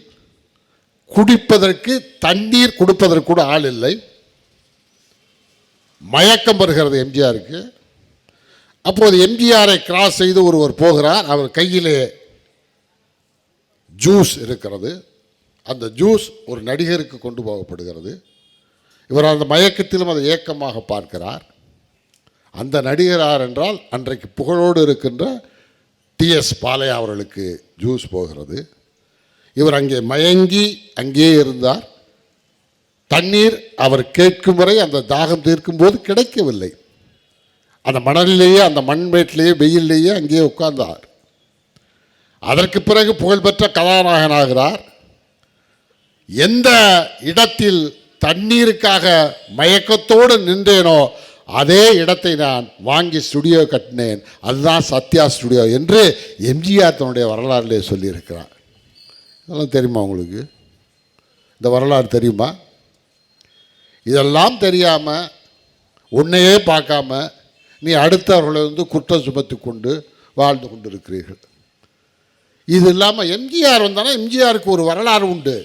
குடிப்பதற்கு தண்ணீர் கொடுப்பதற்கு கூட ஆள் இல்லை. மயக்கம் வருகிறது எம்ஜிஆருக்கு. அப்போது எம்ஜிஆரை கிராஸ் செய்து ஒருவர் போகிறார். அவர் கையிலே ஜூஸ் இருக்கிறது. அந்த ஜூஸ் ஒரு நடிகருக்கு கொண்டு போகப்படுகிறது. இவர் அந்த மயக்கத்திலும் அதை ஏக்கமாக பார்க்கிறார். அந்த நடிகரார் என்றால் அன்றைக்கு புகழோடு இருக்கின்ற டிஎஸ் பாலையா அவர்களுக்கு ஜூஸ் போகிறது. இவர் அங்கே மயங்கி அங்கே இருந்தார். தண்ணீர் அவர் கேட்கும் வரை அந்த தாகம் தீர்க்கும் போது கிடைக்கவில்லை. அந்த மணலிலேயே, அந்த மண்மேட்டிலேயே, வெயிலேயே அங்கேயே உட்கார்ந்தார். அதற்கு பிறகு புகழ்பெற்ற கதாநாயகனாகிறார். எந்த இடத்தில் தண்ணீருக்காக மயக்கத்தோடு நின்றேனோ அதே இடத்தை நான் வாங்கி ஸ்டுடியோ கட்டினேன், அதுதான் சத்யா ஸ்டுடியோ என்று எம்ஜிஆர் தன்னுடைய வரலாறுலே சொல்லியிருக்கிறார். இதெல்லாம் தெரியுமா உங்களுக்கு? இந்த வரலாறு தெரியுமா? இதெல்லாம் தெரியாமல், உன்னையே பார்க்காம நீ அடுத்தவர்களை குற்றம் சுமத்தி கொண்டு வாழ்ந்து கொண்டு இருக்கிறீர்கள். இது இல்லாமல் எம்ஜிஆர் வந்தானா எம்ஜிஆருக்கு ஒரு வரலாறு உண்டு.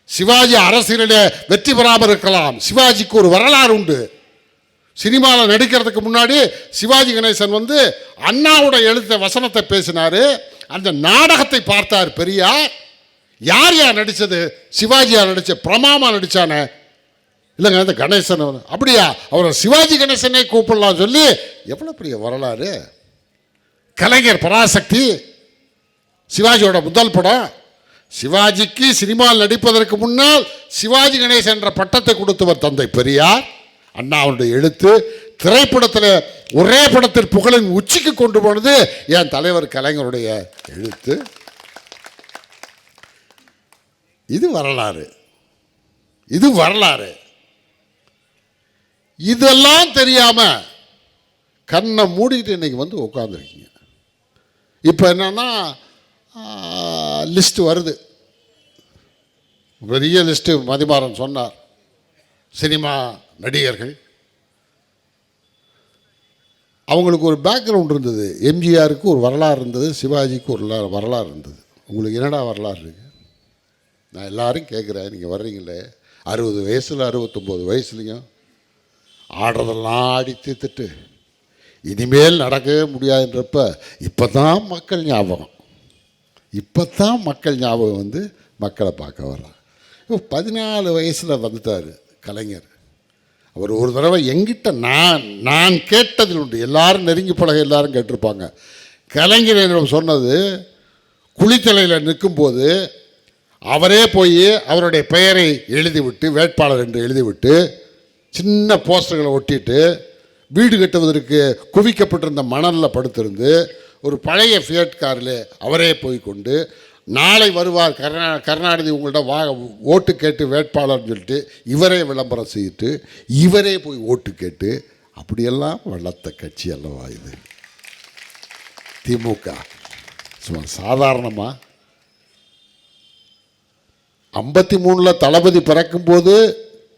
சிவாஜி அரசியலில் வெற்றி பெறாமல் இருக்கலாம், சிவாஜிக்கு ஒரு வரலாறு உண்டு. சினிமாவில் நடிக்கிறதுக்கு முன்னாடி சிவாஜி கணேசன் அண்ணாவோட எழுத்த வசனத்தை பேசினார். அந்த நாடகத்தை பார்த்தார் பெரியார். யார் நடித்தது? சிவாஜியார் நடித்த பிரமாமா நடித்தானே, இல்லைங்க அந்த கணேசன். அப்படியா, அவரை சிவாஜி கணேசனே கூப்பிடலாம் சொல்லி எவ்வளோ பெரிய வரலாறு. கலைஞர் பராசக்தி சிவாஜியோட முதல் படம். சிவாஜிக்கு சினிமாவில் நடிப்பதற்கு முன்னால் சிவாஜி கணேசன் என்ற பட்டத்தை கொடுத்தவர் தந்தை பெரியார். அண்ணாவுடைய எழுத்து திரைப்படத்தில் ஒரே படத்தில் புகழின் உச்சிக்கு கொண்டு போனது என் தலைவர் கலைஞருடைய எழுத்து. இது வரலாறு, இது வரலாறு. இதெல்லாம் தெரியாம கண்ணை மூடிட்டு இன்னைக்கு வந்து உட்காந்துருக்கீங்க. இப்போ என்னன்னா லிஸ்ட் வருது, பெரிய லிஸ்ட்டு. மதிமாறன் சொன்னார், சினிமா நடிகர்கள் அவங்களுக்கு ஒரு பேக்ரவுண்ட் இருந்தது. எம்ஜிஆருக்கு ஒரு வரலாறு இருந்தது, சிவாஜிக்கு ஒரு வரலாறு இருந்தது. உங்களுக்கு என்னடா வரலாறு இருக்கு? நான் எல்லாரும் கேட்குறேன், நீங்கள் வர்றீங்களே 60 வயசில் 69 வயசுலையும் ஆடுறதெல்லாம் ஆடி தீர்த்துட்டு இனிமேல் நடக்கவே முடியாதுன்றப்ப இப்போ தான் மக்கள் ஞாபகம், இப்போ தான் மக்கள் ஞாபகம் வந்து மக்களை பார்க்க வர்றாங்க. இப்போ 14 வயசில் வந்துட்டார் கலைஞர். அவர் ஒரு தடவை எங்கிட்ட நான் கேட்டதில் உண்டு, எல்லாரும் நெருங்கி பழக எல்லாரும் கேட்டிருப்பாங்க. கலைஞர் என்னிடம் சொன்னது, குளித்தலையில் நிற்கும்போது அவரே போய் அவருடைய பெயரை எழுதிவிட்டு, வேட்பாளர் என்று எழுதிவிட்டு, சின்ன போஸ்டர்களை ஒட்டிட்டு, வீடு கட்டுவதற்கு குவிக்கப்பட்டிருந்த மணலில் படுத்திருந்து, ஒரு பழைய ஃபியட் காரில் அவரே போய் கொண்டு, நாளை வருவார் கருணாநிதி உங்கள்கிட்ட ஓட்டு கேட்டு வேட்பாளர்னு சொல்லிட்டு இவரே விளம்பரம் செய்யிட்டு இவரே போய் ஓட்டு கேட்டு, அப்படியெல்லாம் வளர்த்த கட்சி அல்லவா இது திமுக. சும்மா சாதாரணமாக 53 தளபதி பிறக்கும்போது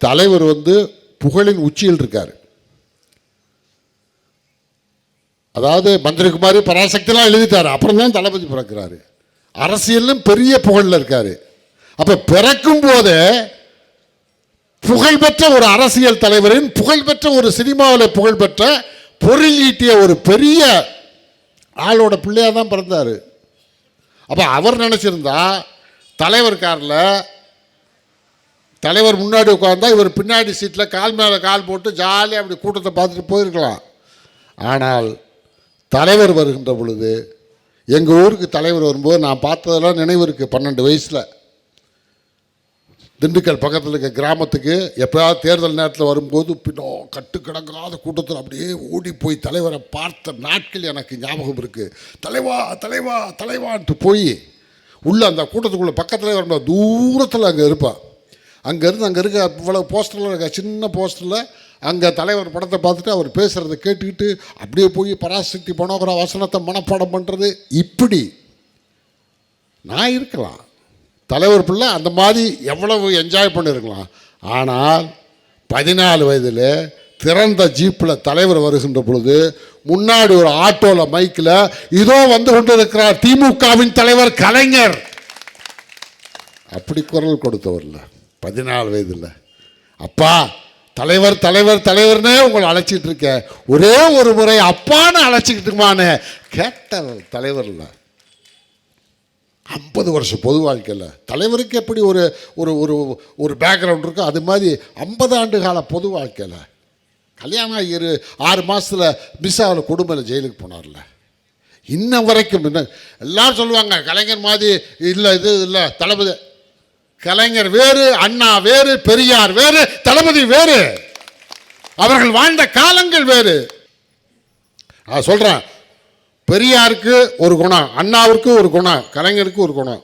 தலைவர் வந்து புகழின் உச்சியில் இருக்கார். அதாவது மந்திரிகுமாரி பராசக்திலாம் எழுதிட்டார், அப்புறம் தான் தளபதி பிறக்கிறாரு. அரசியலும் பெரிய புகழில் இருக்காரு. அப்போ பிறக்கும் போதே புகழ்பெற்ற ஒரு அரசியல் தலைவரின், புகழ்பெற்ற ஒரு சினிமாவில் புகழ்பெற்ற பொருள் ஈட்டிய ஒரு பெரிய ஆளோட பிள்ளையாக தான் பிறந்தார். அப்போ அவர் நினச்சிருந்தா தலைவர் காரில் தலைவர் முன்னாடி உட்காந்தா இவர் பின்னாடி சீட்டில் கால் மேலே கால் போட்டு ஜாலியாக அப்படி கூட்டத்தை பார்த்துட்டு போயிருக்கலாம். ஆனால் தலைவர் வருகின்ற பொழுது, எங்கள் ஊருக்கு தலைவர் வரும்போது நான் பார்த்ததெல்லாம் நினைவு இருக்குது. 12 வயசில் திண்டுக்கல் பக்கத்தில் இருக்க கிராமத்துக்கு எப்போயாவது தேர்தல் நேரத்தில் வரும்போது கட்டு கிடங்காத கூட்டத்தில் அப்படியே ஓடி போய் தலைவரை பார்த்த நாட்கள் எனக்கு ஞாபகம் இருக்குது. தலைவா தலைவா தலைவான்ட்டு போய் உள்ளே அந்த கூட்டத்துக்குள்ளே பக்கத்தில் வரணும், தூரத்தில் அங்கே இருப்பான். அங்கேருந்து அங்கே இருக்க இவ்வளோ போஸ்டரில் இருக்க சின்ன போஸ்டரில் அங்கே தலைவர் படத்தை பார்த்துட்டு அவர் பேசுகிறத கேட்டுக்கிட்டு அப்படியே போய் பராசக்தி பணோகர வசனத்தை மனப்பாடம் பண்ணுறது. இப்படி நான் இருக்கலாம், தலைவர் பிள்ளை அந்த மாதிரி எவ்வளவு என்ஜாய் பண்ணியிருக்கலாம். ஆனால் 14 வயதில் திறந்த ஜீப்பில் தலைவர் வருகின்ற பொழுது முன்னாடி ஒரு ஆட்டோவில் மைக்கில் இதோ வந்து கொண்டு இருக்கிறார் திமுகவின் தலைவர் கலைஞர், அப்படி குரல் கொடுத்தவர்ல 14 வயதில். அப்பா தலைவர் தலைவர் தலைவர்னே உங்களை அழைச்சிட்டு இருக்க, ஒரே ஒரு முறை அப்பான்னு அழைச்சிக்கிட்டுமான்னு கேட்ட தலைவர்ல. 50 வருஷம் பொது வாழ்க்கையில் தலைவருக்கு எப்படி ஒரு ஒரு ஒரு ஒரு பேக்ரவுண்ட் இருக்கோ, அது மாதிரி 50 ஆண்டு கால பொது வாழ்க்கையில் கல்யாணம் ஆகி 6 மாதத்தில் மிஸ்ஸாவில் கொடுமையில் ஜெயிலுக்கு போனார்ல. இன்ன வரைக்கும் எல்லாரும் சொல்லுவாங்க கலைஞர் மாதிரி இல்லை, இது இல்லை தளபதி. கலைஞர் வேறு, அண்ணா வேறு, பெரியார் வேறு, தளபதி வேறு. அவர்கள் வாழ்ந்த காலங்கள் வேறு. நான் சொல்கிறேன், பெரியாருக்கு ஒரு குணம், அண்ணாவிற்கு ஒரு குணம், கலைஞருக்கு ஒரு குணம்.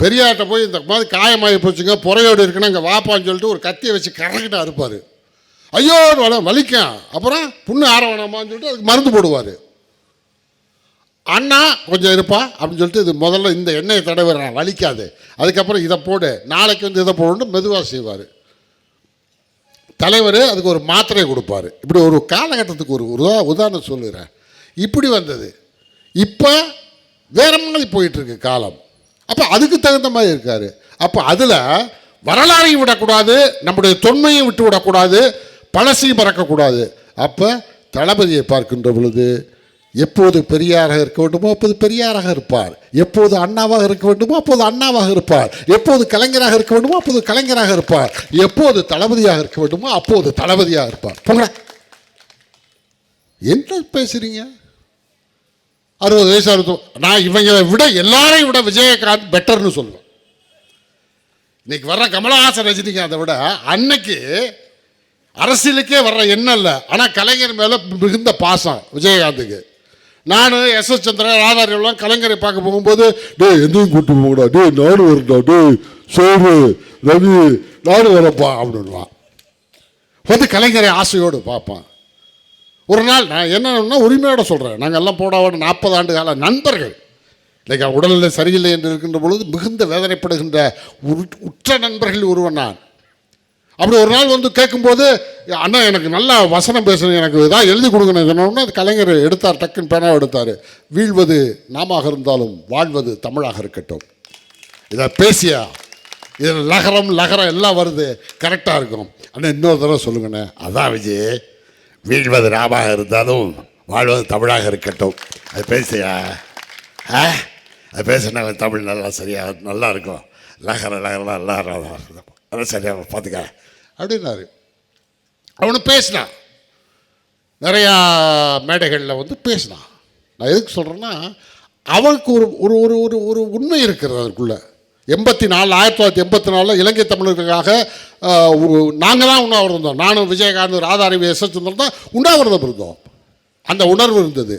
பெரியார்கிட்ட போய் இந்த மாதிரி காயமாகி போச்சுங்க, புறையோடு இருக்குன்னா இங்கே வாப்பான்னு சொல்லிட்டு ஒரு கத்தியை வச்சு கரெக்டாக இருப்பார். ஐயோ வலிக்கும், அப்புறம் புண்ணு ஆற வேணாமான்னு சொல்லிட்டு அதுக்கு மருந்து போடுவார். அண்ணா கொஞ்சம் இருப்பா அப்படின்னு சொல்லிட்டு இது முதல்ல இந்த எண்ணெயை தடவிடுறான், வலிக்காது, அதுக்கப்புறம் இதை போடு, நாளைக்கு வந்து இதை போடணும் மெதுவாக செய்வார். தலைவர் அதுக்கு ஒரு மாத்திரையை கொடுப்பார். இப்படி ஒரு காலகட்டத்துக்கு ஒரு உதாரணம் சொல்லுகிறேன். இப்படி வந்தது. இப்போ வேற மாதிரி போயிட்டுருக்கு காலம். அப்போ அதுக்கு தகுந்த மாதிரி இருக்கார். அப்போ அதில் வரலாறையும் விடக்கூடாது, நம்முடைய தொன்மையும் விட்டு விடக்கூடாது, பழசையும் மறக்கக்கூடாது. அப்போ தளபதியை பார்க்கின்ற பொழுது எப்போது பெரியாராக இருக்க வேண்டுமோ அப்போது பெரியாராக இருப்பார், எப்போது அண்ணாவாக இருக்க வேண்டுமோ அப்போது அண்ணாவாக இருப்பார், எப்போது கலைஞராக இருக்க வேண்டுமோ அப்போது கலைஞராக இருப்பார், எப்போது தளபதியாக இருக்க வேண்டுமோ அப்போது தளபதியாக இருப்பார். போங்க, என்ன பேசுறீங்க? 60 வயசு நான் இவங்களை விட எல்லாரையும் விட விஜயகாந்த் பெட்டர்னு சொல்லுவேன். இன்னைக்கு வர்ற கமலஹாசன் ரஜினிகாந்தை விட அன்னைக்கு அரசியலுக்கே வர்ற எண்ணம் இல்லை. ஆனால் கலைஞர் மேலே மிகுந்த பாசம் விஜயகாந்துக்கு. நான் எஸ்.எஸ். சந்திரன், ராதாரியெல்லாம் கலைஞரை பார்க்க போகும்போது, டே எந்தையும் கூட்டு போகடா, டே நாடு வரட்டா, டே சோறு ரவி நாடு வரப்பா அப்படின்வான். வந்து கலைஞரை ஆசையோடு பார்ப்பான். ஒரு நாள் நான் என்னன்னா உரிமையோட சொல்கிறேன், நாங்கள் எல்லாம் போடாவோட 40 ஆண்டு கால நண்பர்கள். லைக் உடல்நிலை சரியில்லை என்று இருக்கின்ற பொழுது மிகுந்த வேதனைப்படுகின்ற உற்ற நண்பர்கள் ஒருவன் நான். அப்படி ஒரு நாள் வந்து கேட்கும்போது, அண்ணா எனக்கு நல்லா வசனம் பேசணும், எனக்கு இதாக எழுதி கொடுக்கணும் சொன்னோன்னா அது கலைஞர் எடுத்தார், டக்குன்னு பேனாவை எடுத்தார். வீழ்வது நாமாக இருந்தாலும் வாழ்வது தமிழாக இருக்கட்டும். இதை பேசியா இதில் லகரம் எல்லாம் வருது, கரெக்டாக இருக்கும். ஆனால் இன்னொரு தடவை சொல்லுங்கண்ணே. அதான் விஜய், வீழ்வது நாமாக இருந்தாலும் வாழ்வது தமிழாக இருக்கட்டும். அது பேசியா அது பேசினா தமிழ் நல்லா சரியாக நல்லா இருக்கும். லகரம் நல்லா அதான் சரியாக பார்த்துக்க அப்படின்னாரு. அவனு பேசினான், நிறையா மேடைகளில் வந்து பேசினான். நான் எதுக்கு சொல்கிறேன்னா, அவனுக்கு ஒரு ஒரு ஒரு ஒரு ஒரு உண்மை இருக்கிறது அதுக்குள்ளே. 1984 இலங்கை தமிழர்களுக்காக நாங்கள் தான் உண்ணாவிரதம் இருந்தோம். நானும் விஜயகாந்த், ராதாரவி, எஸ்.எஸ். சந்திரன் தான் உண்ணாவிரதம் இருந்தோம். அந்த உணர்வு இருந்தது.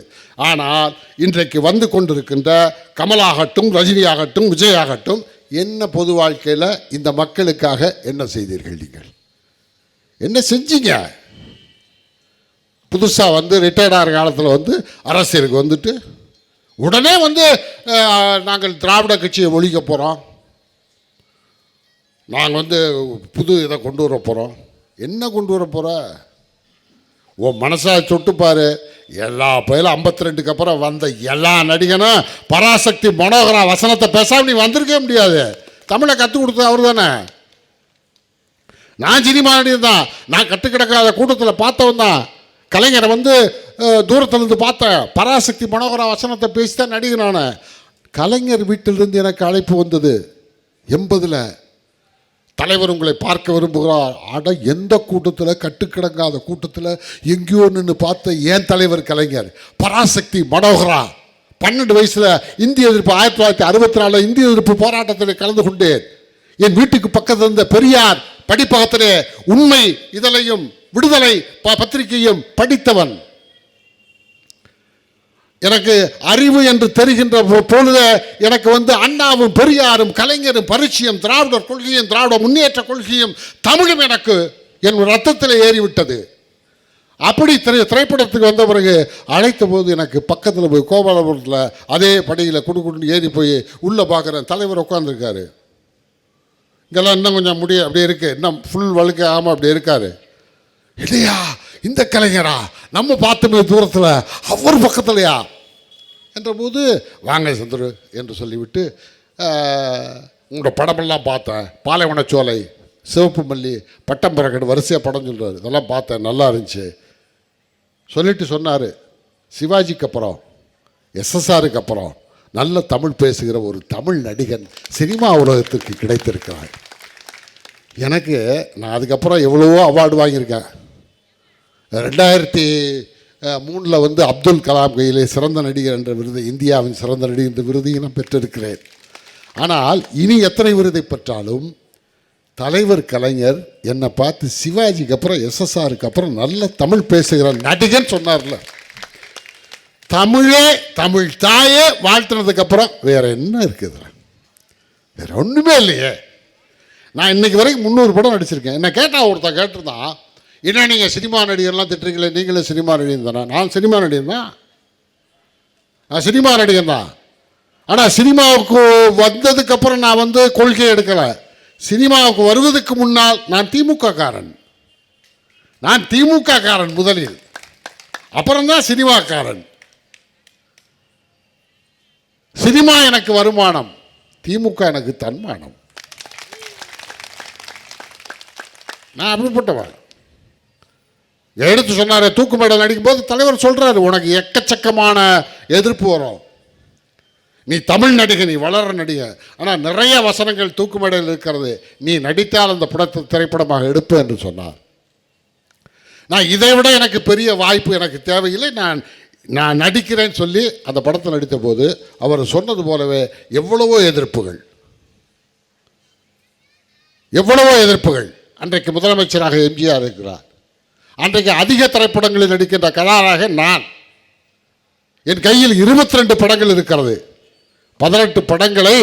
ஆனால் இன்றைக்கு வந்து கொண்டிருக்கின்ற கமலாகட்டும், ரஜினியாகட்டும், விஜயாகட்டும், என்ன பொது வாழ்க்கையில் இந்த மக்களுக்காக என்ன செய்தீர்கள்? நீங்கள் என்ன செஞ்சீங்க? புதுசாக வந்து ரிட்டையர்ட் ஆகிற காலத்தில் வந்து அரசியலுக்கு வந்துட்டு உடனே வந்து நாங்கள் திராவிட கட்சியை ஒழிக்க போகிறோம், நாங்கள் வந்து புது இதை கொண்டு வர போகிறோம். என்ன கொண்டு வர போகிற? உன் மனசா சொட்டுப்பார். எல்லா பயிலும் 52க்கு அப்புறம் வந்த எல்லா நடிகனும் பராசக்தி மனோகரா வசனத்தை பேசாமல் நீ வந்திருக்கவே முடியாது. தமிழை கற்றுக் கொடுத்தது அவர் தானே. நான் சினிமா நடிகன் தான். நான் கட்டுக்கிடக்காத கூட்டத்தில் பார்த்தவன் தான். கலைஞரை வந்து தூரத்திலிருந்து பார்த்தேன். பராசக்தி மனோகரா வசனத்தை பேசி தான் நடிகன் நான். கலைஞர் வீட்டிலிருந்து எனக்கு அழைப்பு வந்தது 80ல். தலைவர் உங்களை பார்க்க விரும்புகிறார். அட எந்த கூட்டத்தில்? கட்டுக்கிடங்காத கூட்டத்தில் எங்கேயோ நின்று பார்த்த ஏன் தலைவர் கலைஞர். பராசக்தி மனோகரா 12 வயசில் இந்திய எதிர்ப்பு 1964 இந்திய எதிர்ப்பு போராட்டத்தில் கலந்து கொண்டேன். என் வீட்டுக்கு பக்கத்தில் இருந்த பெரியார் படிப்பகத்திலே உண்மை இதழையும் விடுதலை பத்திரிகையும் படித்தவன். எனக்கு அறிவு என்று தெரிகின்ற பொழுது எனக்கு வந்து அண்ணாவும் பெரியாரும் கலைஞரும் பரிச்சயம், திராவிடர் கொள்கையும் திராவிட முன்னேற்ற கொள்கையும் தமிழும் எனக்கு என் ரத்தத்தில் ஏறிவிட்டது. அப்படி திரைப்படத்துக்கு வந்த பிறகு அழைத்த போது எனக்கு பக்கத்தில் போய் கோபாலபுரத்தில் அதே படியில் குடுக்குன்னு ஏறி போய் உள்ளே பார்க்குறேன். தலைவர் உட்காந்துருக்காரு. இங்கெல்லாம் இன்னும் கொஞ்சம் முடிய அப்படியே இருக்குது, இன்னும் ஃபுல் வழுக்க ஆமாம் அப்படி இருக்காரு. இல்லையா இந்த கலைஞரா நம்ம பார்த்துமே தூரத்தில் அவர் பக்கத்துலையா என்ற போது, வாங்க சந்துரு என்று சொல்லிவிட்டு, உங்களோட படமெல்லாம் பார்த்தேன், பாலைவனச்சோலை, சிவப்பு மல்லி, பட்டம் பிறக்கடு வரிசையாக படம் சொல்கிறார், இதெல்லாம் பார்த்தேன், நல்லா இருந்துச்சு சொல்லிட்டு சொன்னார். சிவாஜிக்கு அப்புறம் எஸ்எஸ்ஆருக்கு அப்புறம் நல்ல தமிழ் பேசுகிற ஒரு தமிழ் நடிகன் சினிமா உலகத்துக்கு கிடைத்திருக்கிறார். எனக்கு நான் அதுக்கப்புறம் எவ்வளவோ அவார்டு வாங்கியிருக்கேன். 2003 வந்து அப்துல் கலாம் கையிலே சிறந்த நடிகர் என்ற விருது, இந்தியாவின் சிறந்த நடிகர் என்ற விருதையும் நான் பெற்றிருக்கிறேன். ஆனால் இனி எத்தனை விருதை பெற்றாலும் தலைவர் கலைஞர் என்னை பார்த்து சிவாஜிக்கு அப்புறம் எஸ்எஸ்ஆருக்கு அப்புறம் நல்ல தமிழ் பேசுகிற நடிகன் சொன்னார்ல. தமிழே தமிழ் தாயே வாழ்த்துனதுக்கப்புறம் வேறு என்ன இருக்குது? வேறு ஒன்றுமே இல்லையே. நான் இன்றைக்கி வரைக்கும் 300 படம் நடிச்சிருக்கேன். என்ன கேட்டால் ஒருத்தன் கேட்டிருந்தான், என்ன நீங்கள் சினிமா நடிகர்லாம் திட்டுறீங்களே, நீங்களே சினிமா நடிகன் தானே? நான் சினிமா நடிகன் தான், நான் சினிமா நடிகன் தான். ஆனால் சினிமாவுக்கு வந்ததுக்கப்புறம் நான் வந்து கொள்கை எடுக்கலை. சினிமாவுக்கு வருவதற்கு முன்னால் நான் திமுக காரன். நான் திமுக காரன் முதலில், அப்புறம்தான் சினிமாக்காரன். சினிமா எனக்கு வருமானம், திமுக எனக்கு தன்மானம். நான் அப்படிப்பட்டவன். எடுத்து சொன்னார், தூக்கு மேடையில் நடிக்கும் போது தலைவர் சொல்கிறாரு, உனக்கு எக்கச்சக்கமான எதிர்ப்பு வரும், நீ தமிழ் நடிகை, நீ வளர நடிகை, ஆனால் நிறைய வசனங்கள் தூக்கு மேடையில் இருக்கிறது, நீ நடித்தால் அந்த படத்தை திரைப்படமாக எடுப்பேன் என்று சொன்னார். நான் இதை விட எனக்கு பெரிய வாய்ப்பு எனக்கு தேவையில்லை, நான் நடிக்கிறேன்னு சொல்லி அந்த படத்தை நடித்த போது அவர் சொன்னது போலவே எவ்வளவோ எதிர்ப்புகள். எவ்வளவோ எதிர்ப்புகள். அன்றைக்கு முதலமைச்சராக எம்ஜிஆர் இருக்கிறார். அன்றைக்கு அதிக திரைப்படங்களில் நடிக்கின்ற கதாநாயக நான். என் கையில் 22 படங்கள் இருக்கிறது. 18 படங்களை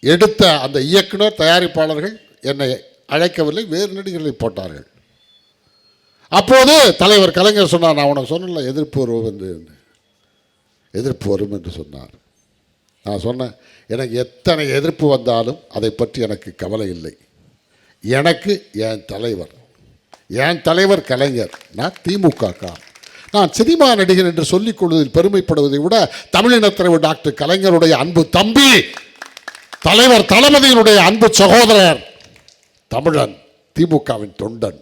எடுத்த அந்த இயக்குனர் தயாரிப்பாளர்கள் என்னை அழைக்கவில்லை, வேறு நடிகர்களை போட்டார்கள். அப்போது தலைவர் கலைஞர் சொன்னார், நான் உனக்கு சொன்னல எதிர்ப்பு வரும் என்று சொன்னார். நான் சொன்னேன், எனக்கு எத்தனை எதிர்ப்பு வந்தாலும் அதை பற்றி எனக்கு கவலை இல்லை. எனக்கு என் தலைவர் கலைஞர். நான் திமுக. நான் சினிமா நடிகர் என்று சொல்லிக் கொள்வதில் பெருமைப்படுவதை விட தமிழினத் தலைவர் டாக்டர் கலைஞருடைய அன்பு தம்பி, தலைவர் தளபதியினுடைய அன்பு சகோதரர், தமிழன், திமுகவின் தொண்டன்,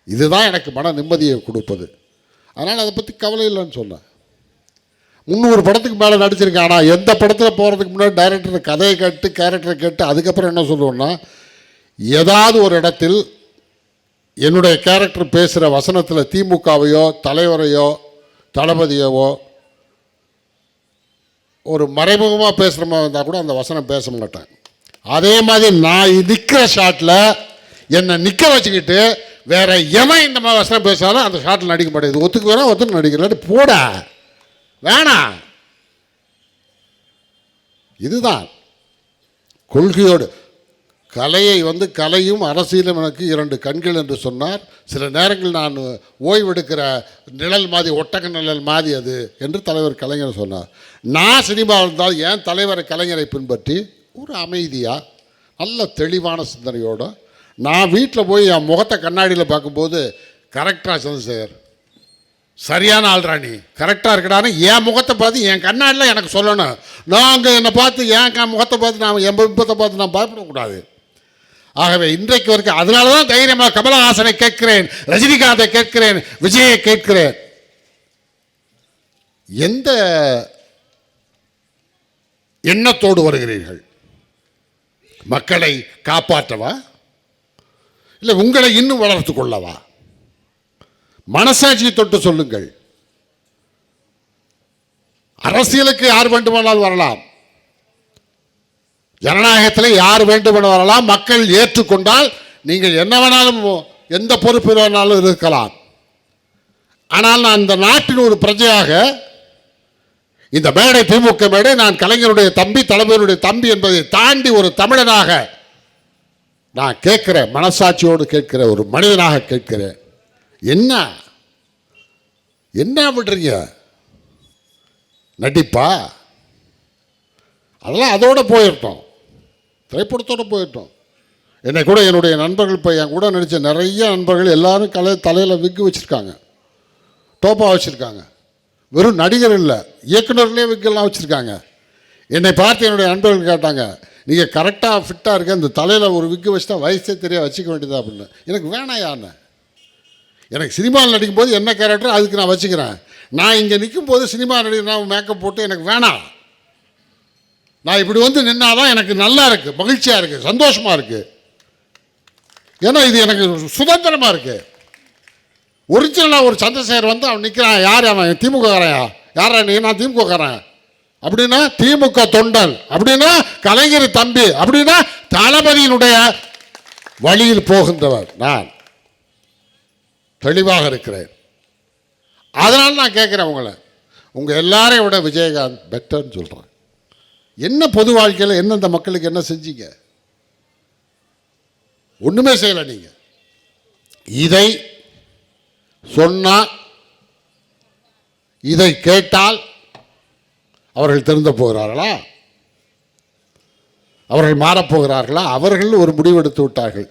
இதுதான் எனக்கு மன நிம்மதியை கொடுப்பது. அதனால் அதை பற்றி கவலை இல்லைன்னு சொன்னேன். 300 படத்துக்கு மேலே நடிச்சிருக்கேன். ஆனால் எந்த படத்தில் போகிறதுக்கு முன்னாடி டைரக்டர் கதையை கேட்டு கேரக்டரை கேட்டு அதுக்கப்புறம் என்ன சொல்லுவோன்னா, ஏதாவது ஒரு இடத்தில் என்னுடைய கேரக்டர் பேசுகிற வசனத்தில் திமுகவையோ தலைவரையோ தளபதியவோ ஒரு மறைமுகமாக பேசுகிற மாதிரி இருந்தால் கூட அந்த வசனம் பேச மாட்டேன். அதே மாதிரி நான் நிற்கிற ஷாட்டில் என்னை நிற்க வச்சுக்கிட்டு வேற எவன் இந்த மாதிரி வசனம் பேசினாலும் அந்த ஷாட்டில் நடிக்க மாட்டேங்குது. ஒத்துக்கு வேணா ஒத்துக்கு நடிக்கிறாட்டு போட வேணாம். இதுதான் கொள்கையோடு. கலையை கலையும் அரசியலும் எனக்கு 2 கண்கள் என்று சொன்னார். சில நேரங்கள் நான் ஓய்வெடுக்கிற நிழல் மாதிரி, ஒட்டக நிழல் மாதிரி அது என்று தலைவர் கலைஞர் சொன்னார். நான் சினிமாவில் இருந்தால் என் தலைவர் கலைஞரை பின்பற்றி ஒரு அமைதியாக நல்ல தெளிவான சிந்தனையோடு நான் வீட்டில் போய் என் முகத்தை கண்ணாடியில் பார்க்கும்போது, கரெக்டாக சந்திரசேகர், சரியான ஆள்ராணி, கரெக்டாக இருக்கடான்னு என் முகத்தை பார்த்து என் கண்ணாடியில் எனக்கு சொல்லணும். நாங்கள் என்னை பார்த்து என் முகத்தை பார்த்து நான் என் முகத்தை பார்த்து நான் பயப்படக்கூடாது. ஆகவே இன்றைக்கு வரைக்கும் அதனால தான் தைரியமாக கமலஹாசனை கேட்கிறேன், ரஜினிகாந்தை கேட்கிறேன், விஜயை கேட்கிறேன். எந்த எண்ணத்தோடு வருகிறீர்கள்? மக்களை காப்பாற்றவா, இல்லை உங்களை இன்னும் வளர்த்து கொள்ளவா? மனசாட்சியை தொட்டு சொல்லுங்கள். அரசியலுக்கு யார் வேண்டுமானால் வரலாம், ஜனநாயகத்தில் யார் வேண்டுமானால் வரலாம். மக்கள் ஏற்றுக்கொண்டால் நீங்கள் என்ன வேணாலும், எந்த பொறுப்பில் வேணாலும் இருக்கலாம். ஆனால் நான் இந்த நாட்டின் ஒரு பிரஜையாக, இந்த மேடை திமுக மேடை, நான் கலைஞருடைய தம்பி, தலைவருடைய தம்பி என்பதை தாண்டி ஒரு தமிழனாக நான் கேட்கிறேன், மனசாட்சியோடு கேட்கிறேன், ஒரு மனிதனாக கேட்கிறேன். என்ன விடுறீங்க? நடிப்பா? அதெல்லாம் அதோடு போயிட்டோம், திரைப்படத்தோடு போயிட்டோம். என்னை கூட என்னுடைய நண்பர்கள், இப்போ என் கூட நடித்த நிறைய நண்பர்கள் எல்லாரும் தலையில் விக்கு வச்சுருக்காங்க, டோப்பா வச்சுருக்காங்க. வெறும் நடிகர் இல்லை, இயக்குநர்களே விக்கெல்லாம் வச்சுருக்காங்க. என்னை பார்த்து என்னுடைய நண்பர்கள் கேட்டாங்க, நீங்கள் கரெக்டாக ஃபிட்டாக இருக்க, இந்த தலையில் ஒரு விக்கு வச்சுட்டா வயசே தெரிய வச்சுக்க வேண்டியதா அப்படின்னு. எனக்கு வேணாம் யாருன்னு. எனக்கு சினிமாவில் நடிக்கும்போது என்ன கேரக்டர் அதுக்கு நான் வச்சுக்கிறேன். நான் இங்கே நிற்கும்போது சினிமா நடிகர் மேக்கப் போட்டு எனக்கு வேணாம். நான் இப்படி நின்னாதான் எனக்கு நல்லா இருக்குது, மகிழ்ச்சியாக இருக்குது, சந்தோஷமாக இருக்குது. ஏன்னா இது எனக்கு சுதந்திரமாக இருக்குது. ஒரிஜினலாக ஒரு சந்திரசேகர் அவன் நிற்கிறான், யார் அவன்? திமுககாரையா? யாரா நீ? நான் திமுககாரன் அப்படின்னா, திமுக தொண்டன் அப்படின்னா, கலைஞர் தம்பி அப்படின்னா, தளபதியினுடைய வழியில் போகின்றவர் நான் தெளிவாக இருக்கிறேன். அதனால் நான் கேட்குறேன் உங்கள் எல்லாரையும் விட விஜயகாந்த் பெட்டர்னு சொல்கிறேன். என்ன பொது வாழ்க்கையில் என்ன இந்த மக்களுக்கு என்ன செஞ்சீங்க? ஒன்றுமே செய்யலை. நீங்கள் இதை சொன்னால், இதை கேட்டால் அவர்கள் திருந்த போகிறார்களா? அவர்கள் மாறப்போகிறார்களா? அவர்கள் ஒரு முடிவெடுத்து விட்டார்கள்.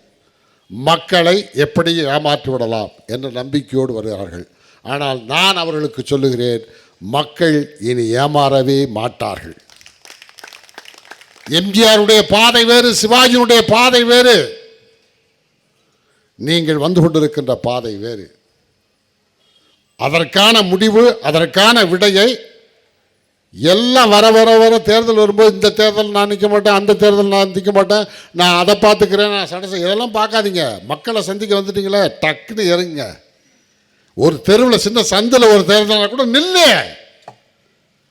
மக்களை எப்படி ஏமாற்றி விடலாம் என்ற நம்பிக்கையோடு வருகிறார்கள். ஆனால் நான் அவர்களுக்கு சொல்லுகிறேன், மக்கள் இனி ஏமாறவே மாட்டார்கள். எம்ஜிஆருடைய பாதை வேறு, சிவாஜியுடைய பாதை வேறு, நீங்கள் வந்து கொண்டிருக்கின்ற பாதை வேறு. அதற்கான முடிவு, அதற்கான விடையை எல்லாம் வர வர வர தேர்தல் வரும்போது, இந்த தேர்தல் நான் நிற்க மாட்டேன், அந்த தேர்தல் நான் நிற்க மாட்டேன், நான் அதை பார்த்துக்கிறேன், நான் சடசை, இதெல்லாம் பார்க்காதீங்க. மக்களை சந்திக்க வந்துட்டீங்களே, டக்குன்னு இறங்குங்க. ஒரு தெருவில் சின்ன சந்தில் ஒரு தேர்தல்னா கூட நில்லு.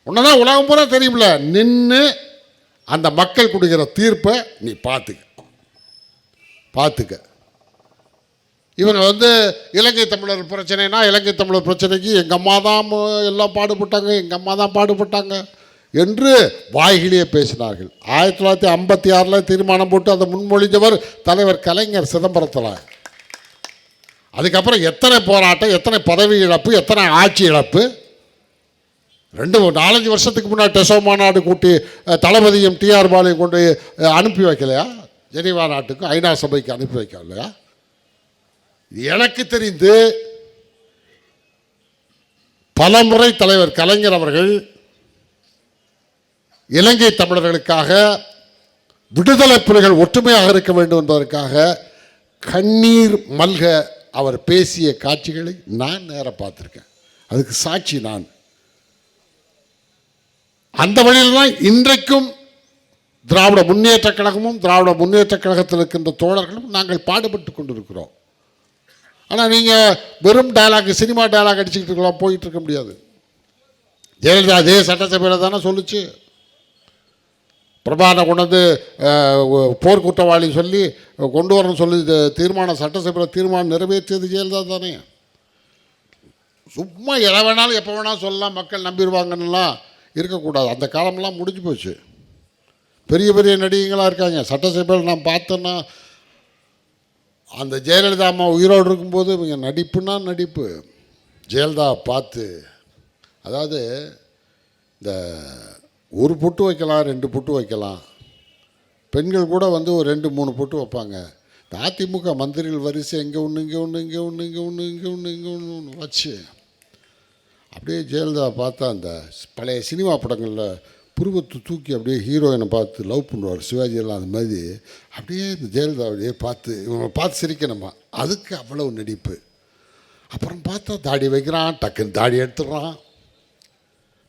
ஒன்றுதான் உலகம் பூரா தெரியுமில்ல, நின்று அந்த மக்கள் கொடுக்கிற தீர்ப்பை நீ பார்த்துக்க. இவங்க வந்து இலங்கை தமிழர் பிரச்சனைனா இலங்கை தமிழர் பிரச்சனைக்கு எங்கள் அம்மா தான் எல்லாம் பாடுபட்டாங்க என்று வாய்கிலேயே பேசினார்கள். 1956 தீர்மானம் போட்டு அதை முன்மொழிந்தவர் தலைவர் கலைஞர் சிதம்பரத்தில். அதுக்கப்புறம் எத்தனை போராட்டம், எத்தனை பதவி இழப்பு, எத்தனை ஆட்சி இழப்பு. 4-5 வருஷத்துக்கு முன்னாடி டெசோ மாநாடு கூட்டி தளபதியும் டிஆர் பாலையும் கொண்டு அனுப்பி வைக்கலையா? ஜெனீவா நாட்டுக்கும் ஐநா சபைக்கு அனுப்பி வைக்கலையா? எனக்கு தெரிந்து பலமுறை தலைவர் கலைஞர் அவர்கள் இலங்கை தமிழர்களுக்காக விடுதலை புலிகள் ஒற்றுமையாக இருக்க வேண்டும் என்பதற்காக கண்ணீர் மல்க அவர் பேசிய காட்சிகளை நான் நேராக பார்த்துருக்கேன். அதுக்கு சாட்சி நான். அந்த வழியில் தான் இன்றைக்கும் திராவிட முன்னேற்றக் கழகமும் திராவிட முன்னேற்றக் கழகத்தில் இருக்கின்ற தோழர்களும் நாங்கள் பாடுபட்டு கொண்டிருக்கிறோம். ஆனால் நீங்கள் வெறும் டயலாக், சினிமா டயலாக் அடிச்சுக்கிட்டு இருக்கலாம், போயிட்டு இருக்க முடியாது. ஜெயலலிதா அதே சட்டசபையில் தானே சொல்லிச்சு. பிரபானை கொண்டு வந்து போர்க்குற்றவாளி சொல்லி கொண்டு வரணும்னு சொல்லி தீர்மானம் சட்டசபையில் தீர்மானம் நிறைவேற்றியது ஜெயலலிதா தானே. சும்மா எதை வேணாலும் எப்போ வேணாலும் சொல்லலாம், மக்கள் நம்பிடுவாங்கன்னெலாம் இருக்கக்கூடாது. அந்த காலமெல்லாம் முடிஞ்சு போச்சு. பெரிய பெரிய நடிகைகளாக இருக்காங்க. சட்டசபையில் நான் பார்த்தேன்னா அந்த ஜெயலலிதா அம்மா உயிரோடு இருக்கும்போது இவங்க நடிப்புன்னா நடிப்பு. ஜெயலலிதா பார்த்து, அதாவது இந்த ஒரு பொட்டு வைக்கலாம், 2 பொட்டு வைக்கலாம். பெண்கள் கூட வந்து ஒரு 2-3 பொட்டு வைப்பாங்க. இந்த அதிமுக மந்திரிகள் வரிசை இங்கே ஒன்று, இங்கே ஒன்று, இங்கே ஒன்று, இங்கே ஒன்று, இங்கே ஒன்று, இங்கே ஒன்று வச்சு அப்படியே ஜெயலலிதா பார்த்தா அந்த பழைய சினிமா படங்களில் புருவத்தை தூக்கி அப்படியே ஹீரோயினை பார்த்து லவ் பண்ணுவார் சிவாஜியெல்லாம். அந்த மாதிரி அப்படியே இந்த ஜெயலலிதா அப்படியே பார்த்து இவங்களை பார்த்து சிரிக்கணுமா, அதுக்கு அவ்வளவு நடிப்பு. அப்புறம் பார்த்தா தாடி வைக்கிறான், டக்குன்னு தாடி எடுத்துடுறான்,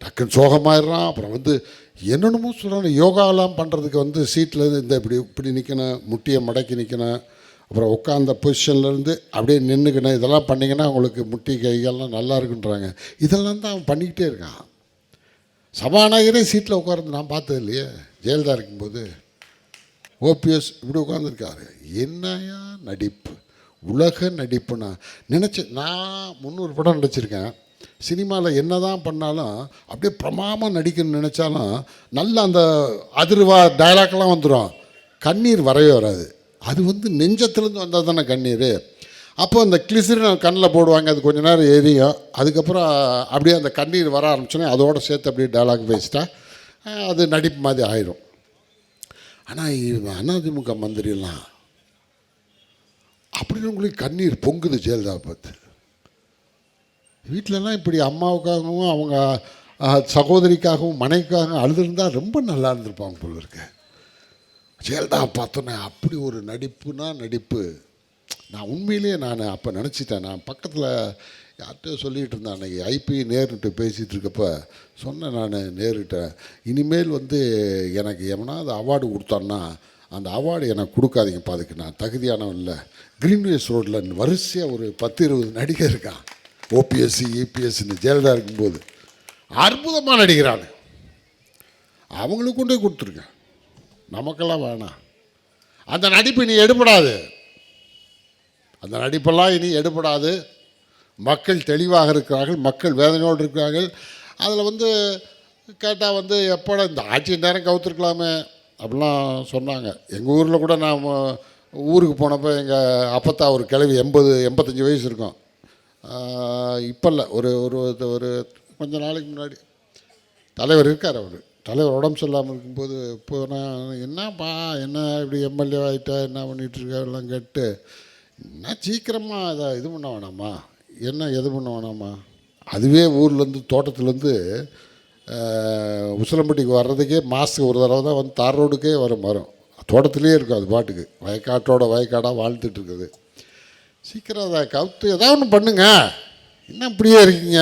டக்குன்னு சோகமாயிடுறான். அப்புறம் வந்து என்னென்னமோ சொல்கிறாங்க. யோகாலாம் பண்ணுறதுக்கு வந்து சீட்டில் இந்த இப்படி நிற்கணும், முட்டியை மடக்கி நிற்கணும், அப்புறம் உட்காந்த பொசிஷன்லேருந்து அப்படியே நின்றுக்கணும். இதெல்லாம் பண்ணிங்கன்னா அவங்களுக்கு முட்டி கைகள்லாம் நல்லா இருக்குன்றாங்க. இதெல்லாம் தான் அவன் பண்ணிக்கிட்டே இருக்கான். சபாநாயகரே சீட்டில் உட்கார்ந்து நான் பார்த்தது இல்லையே ஜெயலலிதா இருக்கும்போது. ஓபிஎஸ் இப்படி உட்காந்துருக்காரு. என்னையா நடிப்பு, உலக நடிப்புனா நான் 300 படம் நடிச்சிருக்கேன். சினிமாவில் என்ன தான் பண்ணாலும் அப்படியே பிரமாமல் நடிக்கணும்னு நினச்சாலும் நல்ல அந்த அதிர்வா டைலாக்லாம் வந்துடும், கண்ணீர் வரவே வராது. அது வந்து நெஞ்சத்துலேருந்து வந்தால் தானே கண்ணீர். அப்போ அந்த கிளிசரின் கண்ணில் போடுவாங்க, அது கொஞ்ச நேரம் எரியும். அதுக்கப்புறம் அப்படியே அந்த கண்ணீர் வர ஆரம்பிச்சோன்னே அதோடு சேர்த்து அப்படியே டைலாக் பேசிட்டா அது நடிப்பு மாதிரி ஆயிடும். ஆனால் அதிமுக மந்திரியெல்லாம் அப்படின்னு உங்களுக்கு கண்ணீர் பொங்குது ஜெயலலிதா பார்த்து. வீட்டிலலாம் இப்படி அம்மாவுக்காகவும் அவங்க சகோதரிக்காகவும் மனைவிக்காகவும் அழுதுருந்தால் ரொம்ப நல்லா இருந்திருப்பாங்க போல இருக்கு. ஜெயலலிதா பார்த்தோன்னே அப்படி ஒரு நடிப்புனா நடிப்பு. நான் உண்மையிலேயே நான் அப்போ நினச்சிட்டேன். நான் பக்கத்தில் யார்கிட்ட சொல்லிகிட்டு இருந்தேன், அன்றைக்கி ஐபி நேருகிட்ட பேசிகிட்டு இருக்கப்போ சொன்னேன், நான் நேருகிட்ட இனிமேல் வந்து எனக்கு எவனாவது அவார்டு கொடுத்தான்னா அந்த அவார்டு எனக்கு கொடுக்காதீங்கப்பா, அதுக்கு நான் தகுதியானவன் இல்லை. கிரீன்வேஸ் ரோட்டில் வரிசையாக ஒரு 10-20 நடிகர் இருக்கான், ஓபிஎஸ்சி இபிஎஸ்சின்னு ஜெயலலிதா இருக்கும்போது அற்புதமாக நடிக்கிறாங்க. அவங்களுக்கு கொண்டே கொடுத்துருக்கேன், நமக்கெல்லாம் வேணாம். அந்த நடிப்பு இனி எடுபடாது, அந்த நடிப்பெல்லாம் இனி எடுபடாது. மக்கள் தெளிவாக இருக்கிறார்கள், மக்கள் வேதனையோடு இருக்கிறார்கள். அதில் வந்து கேட்டால் வந்து எப்போட இந்த ஆட்சி நேரம் கவுத்துருக்கலாமே அப்படிலாம் சொன்னாங்க. எங்கள் ஊரில் கூட நான் ஊருக்கு போனப்போ எங்கள் அப்பத்தா ஒரு கிழவி 80-85 வயசு இருக்கும். இப்போ இல்லை, ஒரு ஒரு ஒரு கொஞ்ச நாளைக்கு முன்னாடி தலைவர் இருக்கார். அவர் தலைவர் உடம்பு சொல்லாமல் இருக்கும்போது போனால் என்னப்பா என்ன இப்படி எம்எல்ஏ ஆகிட்டா என்ன பண்ணிகிட்ருக்கா எல்லாம் கேட்டு, என்ன சீக்கிரமாக அதை இது பண்ண வேணாமா, என்ன எது பண்ண வேணாமா. அதுவே ஊர்லேருந்து தோட்டத்துலேருந்து உசிலம்பட்டிக்கு வர்றதுக்கே மாதத்துக்கு ஒரு தடவை தான் வந்து தார் ரோடுக்கே வரும். தோட்டத்துலேயே இருக்கும், அது பாட்டுக்கு வயக்காடாக வாழ்ந்துட்டு இருக்குது. சீக்கிரம் அதை கவுத்து ஏதாவது ஒன்று பண்ணுங்க, என்ன இப்படியே இருக்கீங்க,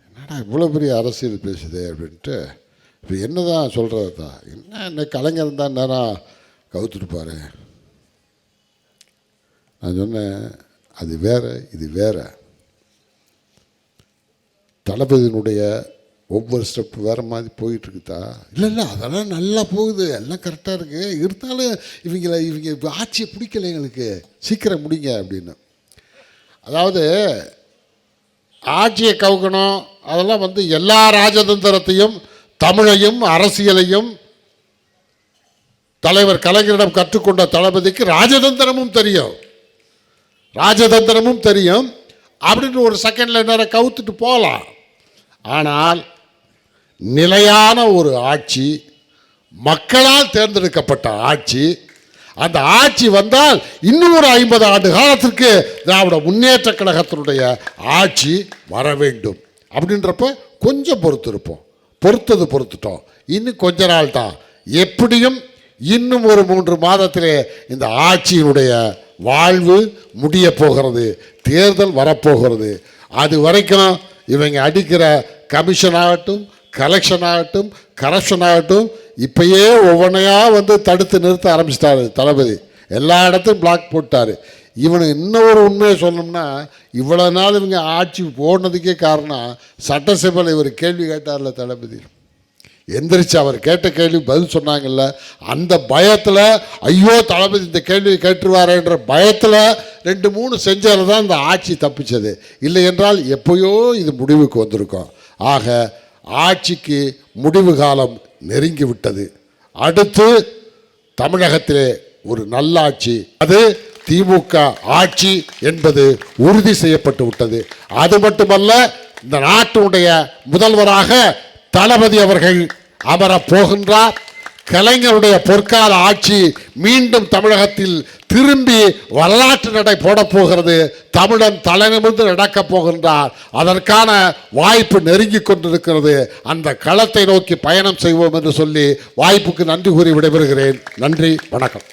என்னடா இவ்வளோ பெரிய அரசியல் பேசுதே அப்படின்ட்டு. இப்போ என்ன தான் சொல்கிறது தான், என்ன கலைஞர் தான் நேரம் கவுத்துருப்பார். நான் சொன்னேன், அது வேறு இது வேறு. தளபதியினுடைய ஒவ்வொரு ஸ்டெப்பு வேறு மாதிரி போயிட்டுருக்குதா? இல்லை அதெல்லாம் நல்லா போகுது, எல்லாம் கரெக்டாக இருக்குது, இருந்தாலும் இவங்க ஆட்சியை பிடிக்கல, எங்களுக்கு சீக்கிரம் முடிங்க அப்படின்னு. அதாவது ஆட்சியை கவுக்கணும், அதெல்லாம் எல்லா ராஜதந்திரத்தையும் தமிழையும் அரசியலையும் தலைவர் கலைஞரிடம் கற்றுக்கொண்ட தளபதிக்கு ராஜதந்திரமும் தெரியும் அப்படின்னு ஒரு செகண்டில் என்ன கவுத்துட்டு போகலாம். ஆனால் நிலையான ஒரு ஆட்சி, மக்களால் தேர்ந்தெடுக்கப்பட்ட ஆட்சி, அந்த ஆட்சி வந்தால் இன்னும் ஒரு 50 ஆண்டு காலத்திற்கு திராவிட முன்னேற்ற கழகத்தினுடைய ஆட்சி வர வேண்டும் அப்படின்றப்ப கொஞ்சம் பொறுத்துட்டோம். இன்னும் கொஞ்ச நாள் தான், எப்படியும் இன்னும் ஒரு 3 மாதத்திலே இந்த ஆட்சியினுடைய வாழ்வு முடிய போகிறது, தேர்தல் வரப்போகிறது. அது வரைக்கும் இவங்க அடிக்கிற கமிஷன் ஆகட்டும், கலெக்ஷன் ஆகட்டும், கரப்ஷன் ஆகட்டும், இப்பயே ஒவ்வொன்றையா தடுத்து நிறுத்த ஆரம்பிச்சிட்டாரு தளபதி. எல்லா இடத்தையும் பிளாக் போட்டார். இவனுக்கு இன்னொரு உண்மையை சொல்லணும்னா, இவ்வளோ நாள் இவங்க ஆட்சி போனதுக்கே காரணம் சட்டசபையில் இவர் கேள்வி கேட்டார்ல தளபதி, எந்திரிச்சு அவர் கேட்ட கேள்வி பதில் சொன்னாங்கல்ல, அந்த பயத்தில் ஐயோ தளபதி இந்த கேள்வி கேட்டுருவாரேன்ற பயத்தில் 2-3 செஞ்சால தான் இந்த ஆட்சி தப்பிச்சது. இல்லை என்றால் எப்போயோ இது முடிவுக்கு வந்திருக்கோம். ஆக ஆட்சிக்கு முடிவு காலம் நெருங்கி விட்டது. அடுத்து தமிழகத்திலே ஒரு நல்லாட்சி, அது திமுக ஆட்சி என்பது உறுதி செய்யப்பட்டு விட்டது. அது மட்டுமல்ல, இந்த நாட்டினுடைய முதல்வராக தளபதி அவர்கள் அமரப் போகின்றார். கலைஞருடைய பொற்கால ஆட்சி மீண்டும் தமிழகத்தில் திரும்பி வரலாற்று நடை போடப் போகிறது. தமிழன் தலைநிமிர்ந்து நடக்கப் போகின்றார். அதற்கான வாய்ப்பு நெருங்கி கொண்டிருக்கிறது. அந்த களத்தை நோக்கி பயணம் செய்வோம் என்று சொல்லி வாய்ப்புக்கு நன்றி கூறி விடைபெறுகிறேன். நன்றி, வணக்கம்.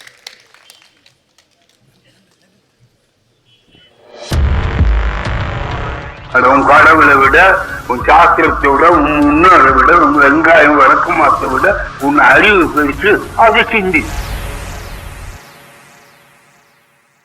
உன் கடவுளை விட, உன் சாஸ்திரத்தை விட, உன் முன்னோரை விட, உன் வெங்காயம் வழக்கமாத்தை விட உன் அறிவு பெருசு, அதை சிந்தி.